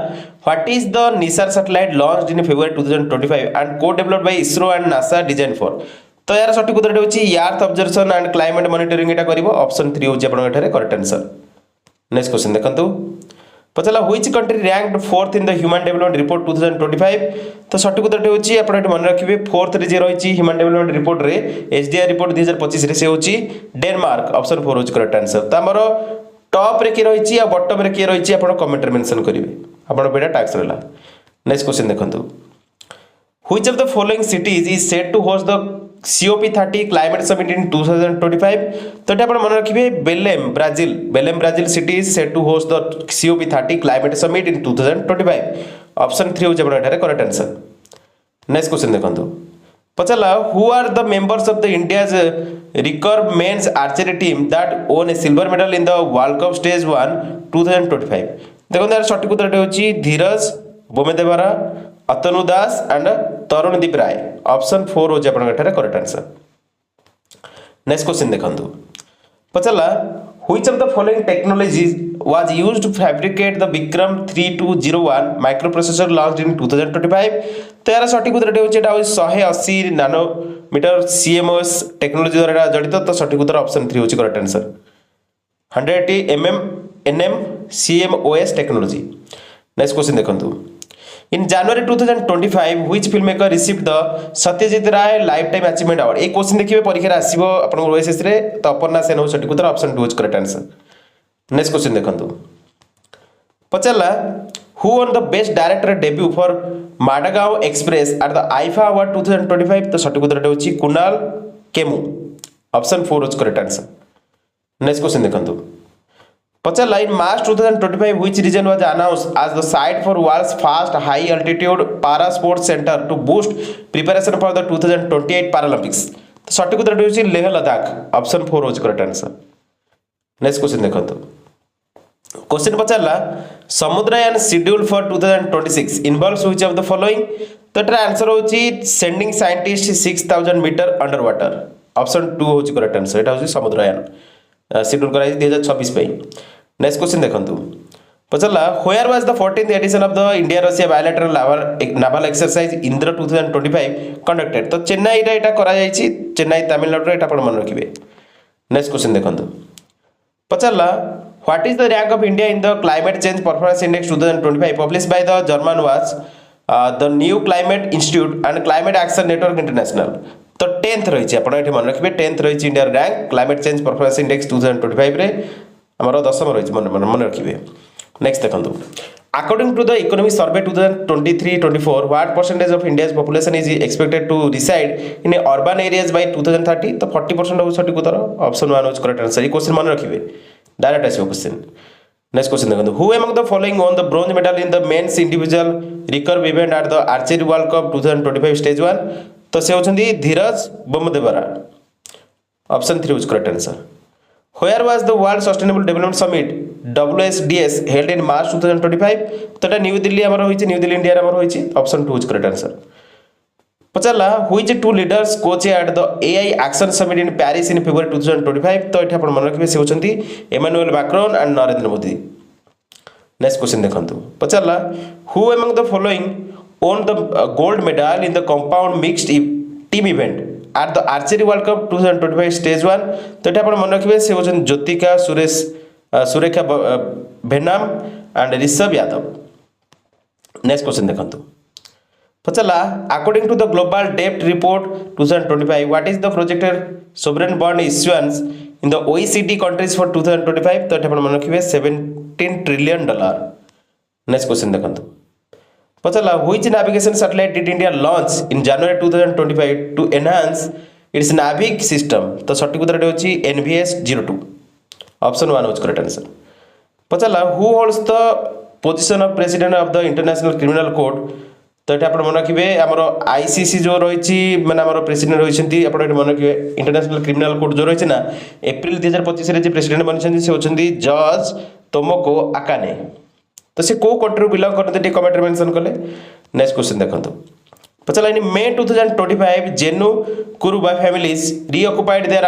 what is the NISAR satellite launched in February 2025 and co-developed by ISRO and NASA design for तो यार सठिक उत्तर होची earth observation and climate monitoring एटा करिवो ऑप्शन 3 होची आपण एठारे करेक्ट आंसर। नेक्स्ट क्वेश्चन देखंतु पचला which country ranked 4th in the human development report 2025 तो सठिक उत्तर होची आपण एटा मन रखिबे 4th रे जे रहिची ह्यूमन डेवलपमेंट रिपोर्ट रे एचडीआई रिपोर्ट 2025 रे से होची डेनमार्क ऑप्शन 4 होची करेक्ट आंसर। त हमरो टॉप रे की रहिची आ बॉटम रे की रहिची आपण कमेंट रे मेंशन करिवे आपण बेटा टास्क रहला। नेक्स्ट क्वेश्चन देखंतु which of the following cities is set to host the COP30 climate summit in 2025 तो एटा आपण मन रखिबे Belem Brazil city is set to host the COP30 climate summit in 2025 option 3 होची आपण एटारे करेक्ट आंसर। नेक्स्ट क्वेश्चन देखंतु पचला who are the members of the India's recurve men's archery team that won a silver medal in the world cup stage 1 2025 देखो यार सठिक उत्तर होची धीरज बोमेदेवरा अतनु दास एंड तरुणदीप राय ऑप्शन 4 होची आपन एठारे करेक्ट आंसर नेक्स्ट क्वेश्चन देखंतु पचला which of the following technologies was used to fabricate the Vikram 3201 microprocessor launched in 2025 तो यार सठिक उत्तर होची एटा 180 नैनोमीटर CMOS टेक्नोलॉजी द्वारा जड़ित तो सठिक उत्तर ऑप्शन 3 होची correct answer 180 nm CMOS technology next question देखंतु In January 2025 which filmmaker received the Satyajit Ray lifetime achievement award एक क्वेश्चन देखिए परीक्षा आसीबो अपन ओएसएस रे तो अपर्णा सेन हो सठिक उत्तर option 2 is correct answer next question देखंतु पचला who won the best director debut for Madagaon Express at the IFA award 2025 तो सठिक उत्तर होची Kunal chemo option 4 is correct answer next question देखंतु पचला in March 2025 which region was announced as the site for world's first high altitude para sports center to boost preparation for the 2028 Paralympics तो सठिक उत्तर होची Leh Ladakh option 4 होची correct answer next question देखंतु question पचला Samudrayaan schedule for 2026 involves which of the following तो एटा answer होची sending scientist 6000 metre under water option 2 होची करेक्ट आंसर एटा होची समुद्रयान शेड्यूल कराई 2026 पे नेक्स्ट क्वेश्चन देखंतु पचला where was the 14th edition of the India Russia bilateral naval exercise Indra 2025 conducted तो चेन्नई रे एटा करा जायछि चेन्नई तमिलनाडु रे एटा आपण मन रखिबे नेक्स्ट क्वेश्चन देखंतु पचला what is the rank of India in the climate change performance index 2025 published by the Germanwatch the new climate institute and climate action network international तो 10th रही आपण एठी मन रखिबे 10th रही India rank climate change performance index 2025 रे हमरो 10th रही मन रखिबे नेक्स्ट देखंतु according to the economic survey 2023-24 what percentage of India's population is expected to reside in urban areas by 2030 तो 40% हो सठी उत्तर ऑप्शन 1 इज करेक्ट आंसर ई क्वेश्चन मन रखिबे डायरेक्ट आसीबो क्वेश्चन नेक्स्ट क्वेश्चन देखंतु who among the following won the bronze medal in the men's individual recurve event at the archery world cup 2025 stage 1 तो से होचंदी Dhiraj Bommadevara option 3 is correct answer Where was the World Sustainable Development Summit WSDS held in March 2025 तो एटा new Delhi हमर होइछि new Delhi India रे हमर होइछि option 2 is correct answer पचला which two leaders co-chair at the AI action summit in Paris in February 2025 तो एटा आपण मन रखिबे से होचंती Emmanuel Macron and Narendra Modi next question देखंतु पचला who among the following won the gold medal in the compound mixed team event at the archery world cup 2025 stage 1 तो एटा आपण मन रखिबे से होचन Jyothi Surekha Vennam and Rishabh Yadav next question देखंतु पचला अकॉर्डिंग टू द ग्लोबल डेब्ट report 2025 what is the projected sovereign bond issuance in the OECD countries for 2025 तो एटा आपण मन रखिबे $17 ट्रिलियन नेक्स्ट क्वेश्चन देखंतु पचला which navigation satellite did India launch in January 2025 to enhance its navic system तो सटीक उत्तर होची NVS-02 option 1 is correct answer पचला who holds the position of president of the international criminal court तो एटा आपण मन रखिबे हमरो ICC जो रहिछि माने हमरो प्रेसिडेंट रहिसंती आपण एटा मन रखिबे इंटरनेशनल क्रिमिनल कोर्ट जो रहिछि ना अप्रैल 2025 रे जे प्रेसिडेंट बनिसंती से होचंती जज तोमोको आकाने तो से को कंट्री बिलोंग करते टे कमेंट मेंशन कले नेक्स्ट क्वेश्चन देखंतु पचला in May 2025 Jenu Kuruba families reoccupied their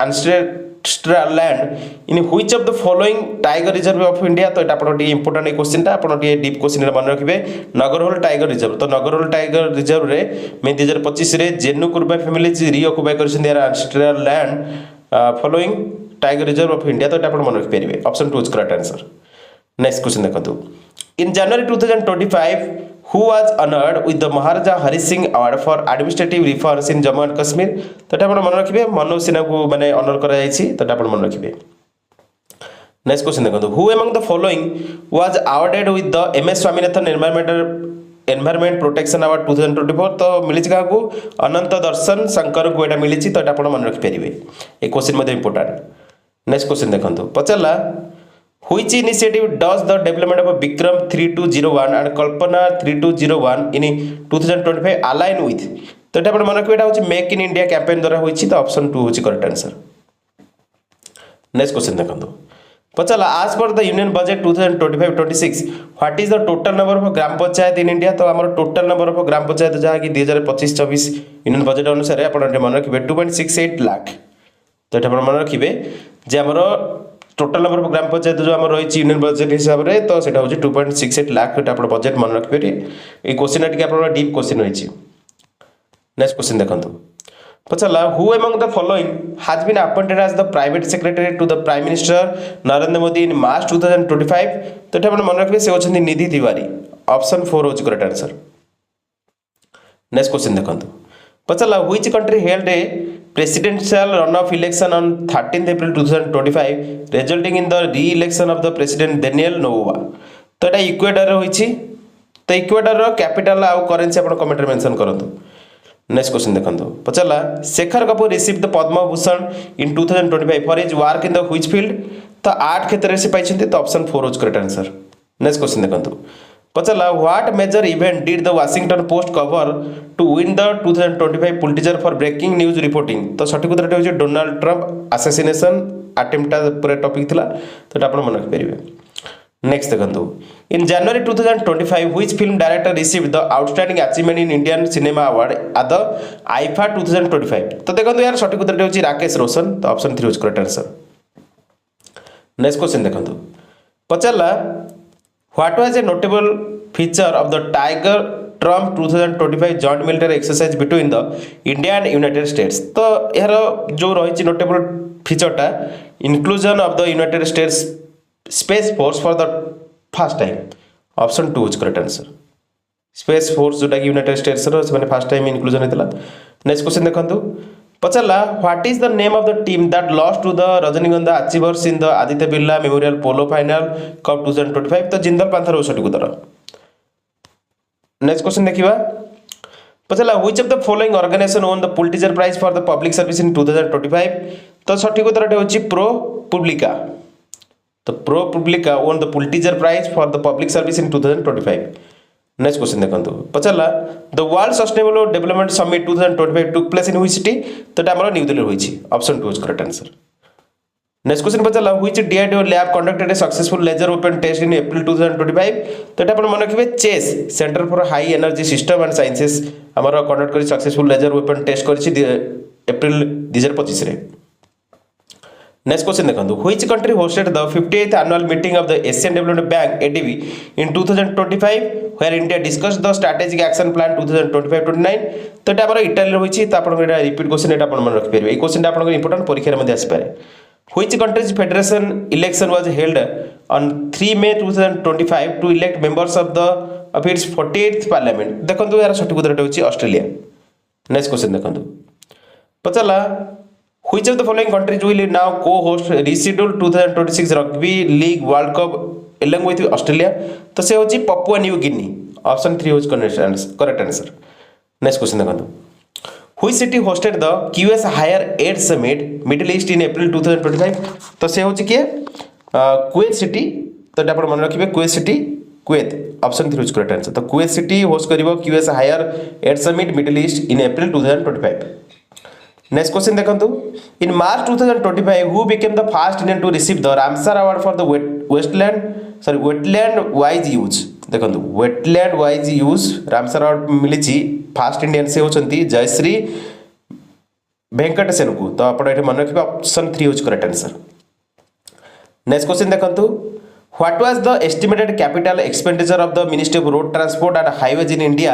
ancestral land in which of the following tiger reserve of India तो एटा आपण टी इंपोर्टेंट क्वेश्चन ता आपण टी डीप क्वेश्चन रे मन रखिबे नगरहोल टाइगर रिजर्व तो नगरहोल टाइगर रिजर्व रे मे 2025 रे जेनु कुरुबा फैमिलीज रीऑक्युपाई करछन their ancestral land following tiger reserve of India तो एटा आपण मन रखि परिबे option 2 is correct answer next question देखंतु in January 2025 who was honoured with the Maharaja Hari Singh award for administrative reforms in Jammu and Kashmir तो एटा आपण मन रखिबे मनोज सिन्हा को माने ऑनर करा जायछि तो एटा आपण मन रखिबे नेक्स्ट क्वेश्चन देखंतु who among the following was awarded with the MS Swaminathan environment protection award 2024 तो मिलिछि का को अनंत दर्शन शंकर को एटा मिलिछि तो एटा आपण मन रखि परिबे ए क्वेश्चन मध्ये इंपोर्टेंट नेक्स्ट क्वेश्चन देखंतु पचला Which initiative does the development of Vikram 3201 and Kalpana 3201 in 2025 align with? तो ये मन रखिए एटा होची मेक इन इंडिया कैंपेन द्वारा होईची तो ऑप्शन 2 होची करेक्ट आंसर। नेक्स्ट क्वेश्चन देखंतु पचाला आज पर the union budget 2025-26 what is the total number of gram panchayat in India. तो हमर total number of gram panchayat जहाँ कि 2025-26 यूनियन बजेट अनुसार आपण मन रखिए 2.68 लाख। तो ये मन रखिए जे हमर total number of gram panchayat जो हमर रही यूनियन बजेट हिसाब से तो सेटा होची 2.68 लाख। तो आपण बजेट मन रखिए ए क्वेश्चन टिके आपण डीप क्वेश्चन होईची। नेक्स्ट क्वेश्चन देखंतु पचाला who among the following has been appointed as the private secretary to the prime minister Narendra Modi in March 2025। तो ये मन रखिए से होचंदी निधि तिवारी ऑप्शन 4 होची करेक्ट आंसर। नेक्स्ट क्वेश्चन देखंतु पचाला which country held a presidential runoff election on 13th April 2025 resulting in the re-election of the president Daniel Noboa। तो এটা ইকুয়েডর হইছি। তো ইকুয়েডর ক্যাপিটাল আর কারেন্সি আপন কমেন্ট রে মেনশন করন্তু। नेक्स्ट क्वेश्चन देखंतु पचाला Shekhar Kapur receive the Padma Bhushan in 2025 for his work in the which field. तो आर्ट क्षेत्र रे से पाइछन्ती तो ऑप्शन 4 होज करेक्ट आंसर। नेक्स्ट क्वेश्चन देखंतु पचाला what major event did the Washington Post cover to win the 2025 Pulitzer for breaking news reporting. तो सठिक उत्तर होची डोनाल्ड ट्रम्प असैसिनेशन अटेम्प्ट पूरा टॉपिक थिला। तो एटा आपण मन रख परिबे। नेक्स्ट देखंतु in January 2025 which film director receive the outstanding achievement in Indian cinema award at the IIFA 2025। तो देखंतु यार सठिक उत्तर होची राकेश रोशन। तो ऑप्शन 3 होची करेक्ट आंसर। नेक्स्ट क्वेश्चन देखंतु पचाला what was a notable feature of the tiger triumph 2025 joint military exercise between the India and United States. तो यार जो रही नोटेबल फीचरटा inclusion of the United States space force for the first time option 2 is correct answer. Space force जोटा कि United States रो से first time inclusion होता। नेक्स्ट क्वेश्चन देखंतु पचाला what is the name of the team that lost to the Rajnigandha achievers in the Aditya Birla memorial polo final cup 2025। तो Jindal Panther सठिक उत्तर। नेक्स्ट क्वेश्चन देखिबा पचाला which of the following organization won the Pulitzer prize for the public service in 2025। तो सठिक उत्तर होची ProPublica. तो ProPublica won the Pulitzer prize for the public service in 2025। Next question देखंतु पचाला the world sustainable development summit 2025 took place in which city. तो हमर new Delhi होईची option 2 is correct answer. Next question पचाला which DRDO lab conducted a successful laser weapon test in April 2025। तो अपन मन रखिबे CHESS centre for high energy system and sciences हमर conduct करी सक्सेसफुल लेजर वेपन टेस्ट करछि April 2025 रे। Next question देखंतु which country hosted the 58th annual meeting of the Asian development bank ADB in 2025 where India discussed the strategic action plan 2025-29। तो एटा हमर Italy रे होईची। तो आपण एटा रिपीट क्वेश्चन एटा आपण मन रख परिबे। ए क्वेश्चन आपण इंपोर्टेंट परीक्षा रे मध्ये आसी पारे। Which countries federation election was held on 3 May 2025 to elect members of its 48th parliament. देखंतु यार सठिक उत्तर होईची ऑस्ट्रेलिया। नेक्स्ट क्वेश्चन देखंतु पचाला which of the following countries will now co-host rescheduled 2026 rugby league world cup along with Australia। तो से होची पपुआ न्यू गिनी ऑप्शन 3 होच करेक्ट आंसर। नेक्स्ट क्वेश्चन देखंतु which city hosted the QS higher ed summit middle east in April 2025। तो से होची के Kuwait city. तो आपण मन रखिबे कुवैत सिटी कुवैत ऑप्शन 3 होच करेक्ट आंसर। तो कुवैत सिटी होस्ट करिवो QS higher ed summit middle east in April 2025। Next question देखंतु in March 2025 who became the first Indian to receive the Ramsar award for the wetland wise use. देखंतु wetland wise use Ramsar award मिलिची first Indian से होचंती जयश्री वेंकट सेन को। तो आपण एठे मन रखिबे ऑप्शन 3 होच करेक्ट आंसर। नेक्स्ट क्वेश्चन देखंतु What was the estimated capital expenditure of the Ministry of Road Transport and Highways in India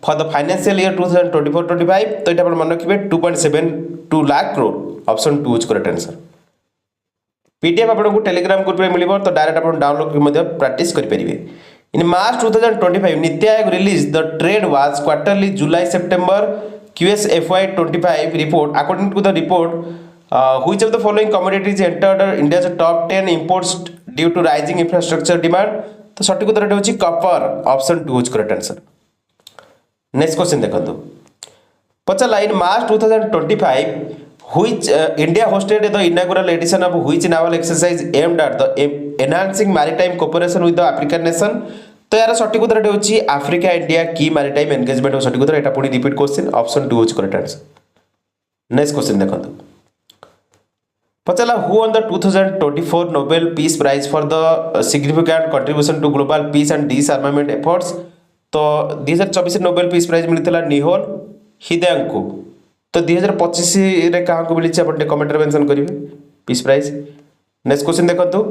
for the financial year 2024-25? तो इटा अपन मन रखिबे 2.72 lakh crore option 2 is correct answer. PDF आपन को टेलीग्राम ग्रुप रे मिलिबो। तो direct अपन download कर मध्ये प्रैक्टिस करि परिबे। इन March 2025 NITI Aayog release the trade watch quarterly July September QS FY25 report। According to the report which of the following commodities entered India's top 10 imports due to rising infrastructure demand। तो सठिक उत्तर होची copper option 2 is correct answer. Next question देखंतु पचाला इन March 2025 which India hosted the inaugural edition of which naval exercise aimed at the enhancing maritime cooperation with the African nation। तो यार सठिक उत्तर होची Africa India key maritime engagement सठिक उत्तर एटा पुणी repeat question option 2 होची correct answer. Next question देखंतु पचला who won the 2024 Nobel peace prize for the significant contribution to global peace and disarmament efforts. तो 2024 नोबेल पीस प्राइज मिलता निहोल हिदेंग को। तो 2025 रे कहाँ को मिली अपन कमेंट रे मेंशन करिवे पीस प्राइज। नेक्स्ट क्वेश्चन देखंतु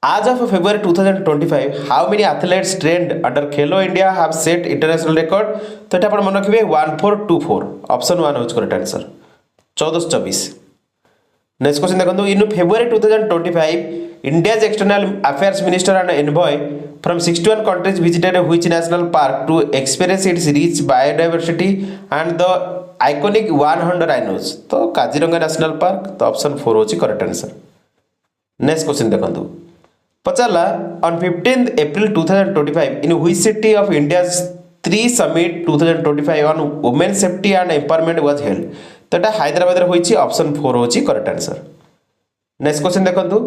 as of February 2025 how many athletes trained under Khelo India have set international record। तो एटा अपन मन रखिबे 1424 ऑप्शन 1 होच करेक्ट आंसर 1424। नेक्स्ट क्वेश्चन देखंतु इन February 2025 India's external affairs minister and envoy from 61 countries visited which national park to experience its rich biodiversity and the iconic 100 rhinos। तो Kaziranga national park तो option 4 होची correct answer. Next question देखंतु पचाला on 15th April 2025 in which city of India's 3 summit 2025 on women safety and empowerment was held। तो एटा हैदराबाद रे होईची option 4 होची correct answer. Next question देखंतु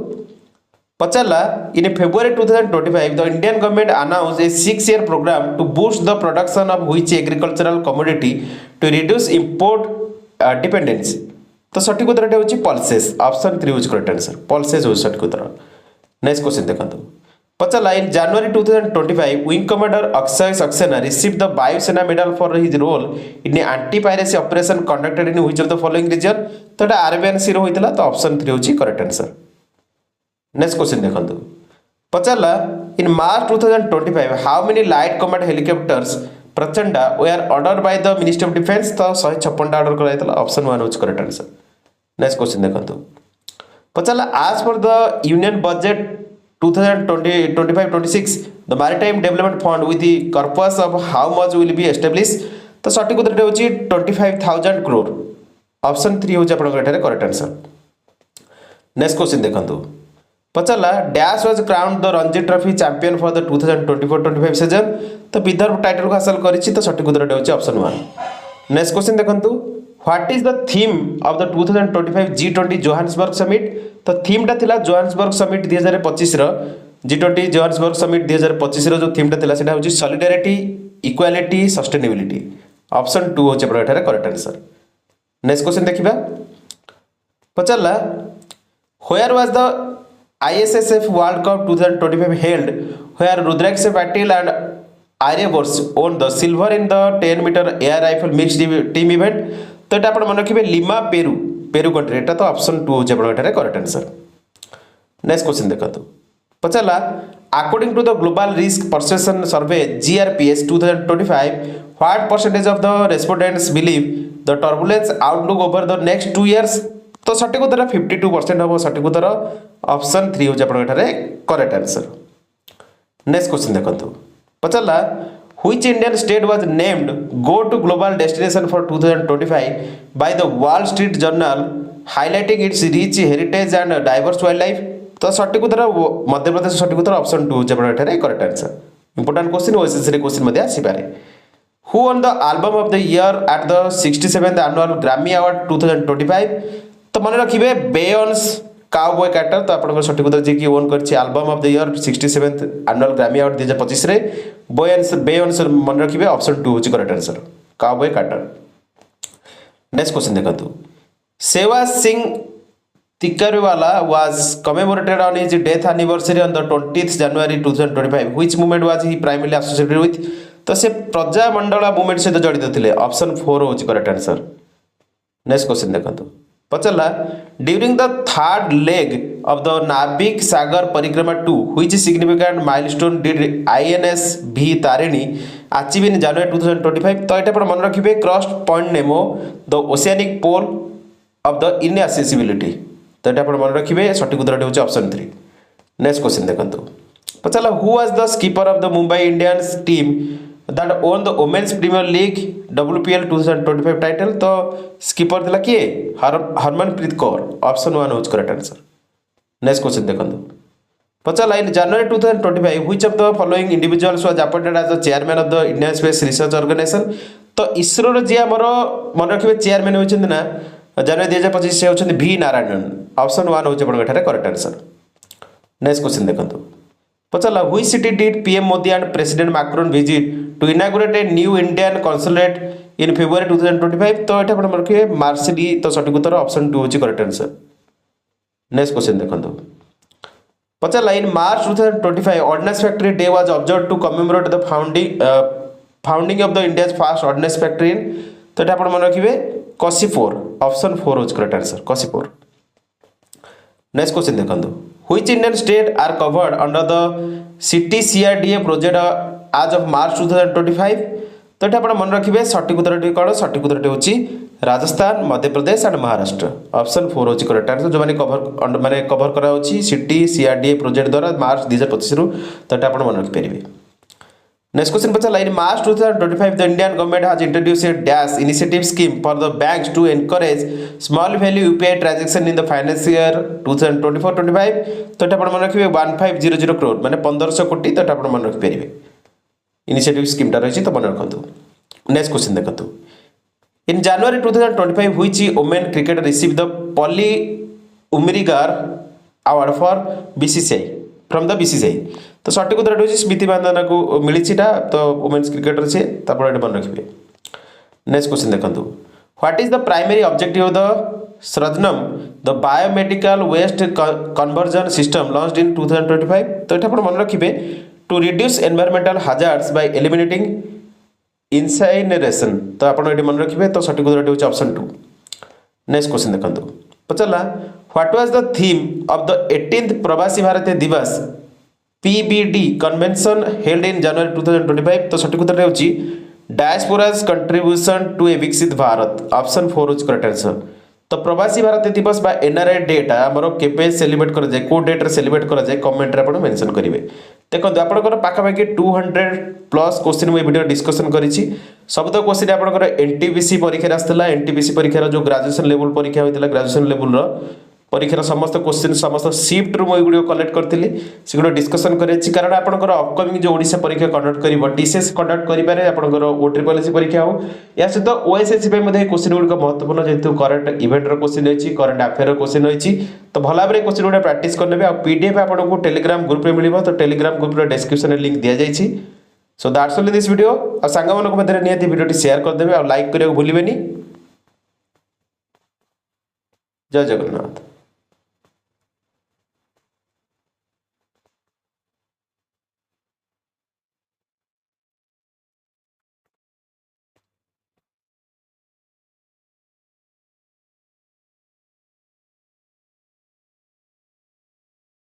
पचाला in February 2025 the Indian government announced a 6-year program to boost the production of which agricultural commodity to reduce import dependence। तो सठिक उत्तर होची pulses option 3 होची correct answer pulses होची सठिक उत्तर। नेक्स्ट क्वेश्चन देखंतु पचला in January 2025 wing commander Akshay Saxena received the Vayusena medal for his role in anti piracy operation conducted in which of the following region. तो एटा आरबीएनसी रो होइतला तो ऑप्शन 3 होची करेक्ट आंसर। नेक्स्ट क्वेश्चन देखंतु पचला in March 2025 how many light command helicopters Prachanda were order by the ministry of defence. तो 156 टा order कराइतला option 1 होची correct answer. Next question देखंतु पचला as per the union budget 2025-26 the maritime development fund with the corpus of how much will be established। तो सठिक उत्तर होची 25,000 crore option 3 होची आपन एठारे करेक्ट आंसर। नेक्स्ट क्वेश्चन देखंतु पचला dash was crowned the Ranji trophy champion for the 2024-25 season. तो विदर्भ टाइटल को हासिल करिछि तो सठिक उत्तर होची ऑप्शन 1। नेक्स्ट क्वेश्चन देखंतु what is the theme of the 2025 G20 Johannesburg summit. तो थीम टा थिला जोहान्सबर्ग समिट 2025 रो G20 जोहान्सबर्ग समिट 2025 रो जो थीम टा थिला सेटा होची सॉलिडारिटी इक्वालिटी सस्टेनेबिलिटी ऑप्शन 2 होची आपन एठारे करेक्ट आंसर। नेक्स्ट क्वेश्चन देखिबा पचला where was the ISSF world cup 2025 held where Rudraksh Patil and आर्यवर्स won the silver in the 10 metre air rifle mixed team event. तो एटा आपण मन रखिबे लिमा पेरू कंट्री एटा तो ऑप्शन 2 होचे आपण एटारे करेक्ट आंसर। नेक्स्ट क्वेश्चन देखंतु पचला according to the global risk perception survey GRPS 2025 what percentage of the respondents believe the turbulence outlook over the next 2 years. तो सठिक उत्तर 52% हो सठिक उत्तर ऑप्शन 3 होचे आपण एटारे करेक्ट आंसर। नेक्स्ट क्वेश्चन देखंतु पचला which Indian state was named go to global destination for 2025 by the Wall Street Journal highlighting its rich heritage and diverse wildlife। तो सठिक उत्तर मध्य प्रदेश सठिक उत्तर ऑप्शन 2 होचे आपण एठारे correct answer. Important question OSS रे क्वेश्चन मध्ये आसी पारे who won the album of the year at the 67th annual Grammy Award 2025। तो मन रखिबे बेयोन्स काउबॉय कैटर। तो आपन सठिक उत्तर जे की ओन करछि album of the year 67th annual Grammy award 2025 रे बेयोन्स मन रखिबे ऑप्शन 2 होछि correct answer cowboy Carter. Next question देखंतु Seva Singh Thikriwala was commemorated on his death anniversary on the 20th January 2025 which movement was he primarily associated with. तो से प्रजा Mandla movement से जड़ित थिले ऑप्शन 4 होछि करेक्ट आंसर। नेक्स्ट क्वेश्चन देखंतु पचला during the third leg of the Navika Sagar Parikrama 2 which significant milestone did INS V Tarini achieve in January 2025। तो एटा पर मन रखिबे cross point Nemo the oceanic pole of the inaccessibility. तो एटा पर मन रखिबे सठिक उत्तर होची ऑप्शन 3। नेक्स्ट क्वेश्चन देखंतु पचला who was the skipper of the Mumbai Indians team that won the women's premier league WPL 2025 title। तो स्कीपर थिला किए हरमनप्रीत कौर ऑप्शन 1 होच करेक्ट आंसर। नेक्स्ट क्वेश्चन देखंतु पचला in January 2025 which of the following individuals was appointed as the chairman of the Indian space research organisation. तो ISRO रो जे हमरो मन रखिबे chairman होचंदी ना January 2025 से होचंदी V नारायणन ऑप्शन 1 होच आपण एठारे करेक्ट आंसर। नेक्स्ट क्वेश्चन देखंतु पचारा हुई city did PM Modi and president Macron visit to inaugurate a new Indian consulate in February 2025। तो ये मन रखिए मार्च डी। तो सठिक उत्तर ऑप्शन 2 होची करेक्ट आंसर। नेक्स्ट क्वेश्चन देखो पचारा in March 2025 ordnance factory day was observe to commemorate the founding of the India's first ordnance factory in. तो ये मन रखिए कसीपुर ऑप्शन 4 होची correct answer Cossipore. Next question देखो which Indian state are covered under the city CRDA project as of March 2025। तो ये मन रखिए सठिक उत्तर कौन सठिक उत्तर होची राजस्थान मध्य प्रदेश एंड महाराष्ट्र ऑप्शन 4 होची करेक्ट आंसर जो माने कवर करा होची सिटी सीआरडीए प्रोजेक्ट द्वारा मार्च 2025 रु। तो ये मन रखि परिबे। नेक्स्ट क्वेश्चन पचारा in March 2025 the Indian government has introduce a dash initiative scheme for the banks to encourage small value UPI transaction in the finance year 2024-25। तो ये मन रखिए 1500 करोड़ माने 1500 कोटी। तो ये मन रखि परिबे इनिशिएटिव स्कीम टा रही तो मन रखु। नेक्स्ट क्वेश्चन देखो in January 2025 which women cricketer receive the Polly Umrigar award for BCCI from the BCCI. तो सठिक उत्तर होची स्मृति मानधना को मिली तो वुमेन्स क्रिकेटर से मन रखिए। नेक्स्ट क्वेश्चन देखो what is the primary objective of the Shraddhanam the biomedical waste conversion system launched in 2025। तो ये मन रखिए to reduce environmental hazards by eliminating incineration. तो आप मन रखिए तो सठिक उत्तर होची ऑप्शन 2। नेक्स्ट क्वेश्चन देखो पचारा what was the theme of the 18th Pravasi Bharatiya Divas PBD convention held in January 2025। तो सठिक उत्तर होची डायस्पोराज कंट्रीब्यूशन टू ए विकसित भारत ऑप्शन 4 होची करेक्ट आंसर। तो प्रवासी भारतीय दिवस बा एनआरआई डेट आमर केबे सेलिब्रेट करा जाए को डेट रे सेलिब्रेट करा जाए कमेंट रे आपण मेंशन करिवे। देखो आपनकर पाखापाखि 200 प्लस क्वेश्चन मुझे वीडियो डिस्कसन करिछि सब तो क्वेश्चन आपनकर एनटीपीसी परीक्षा आसला एनटीपीसी परीक्षा जो ग्रेजुएशन लेवल परीक्षा होता ग्रेजुएशन लेवल परीक्षार समस्त क्वेश्चन समस्त सिफ्ट रु मुझे वीडियो कलेक्ट करती से डिस्कसन करेछि कारण आपनकर अपकमिंग जो ओडिशा परीक्षा कंडक्ट करिवो टीसीएस कंडक्ट करि पारे आपनकर ओट्रिपलएससी परीक्षा हो या सहित ओएसएससी पे मध्ये क्वेश्चन गुड महत्वपूर्ण जेतु करंट इवेंट रो क्वेश्चन होछि करंट अफेयर रो क्वेश्चन होछि तो भला भाबरे क्वेश्चन गुड प्रैक्टिस करनेबे आ पीडीएफ आपनको टेलीग्राम ग्रुप रे मिलिबो तो टेलीग्राम ग्रुप रो डिस्क्रिप्शन रे लिंक दिया जाइछि। So that's all this video आ सांगा मानको मध्ये नियति वीडियो शेयर कर देबे आ लाइक करियो भूलिबेनी। जय जगन्नाथ।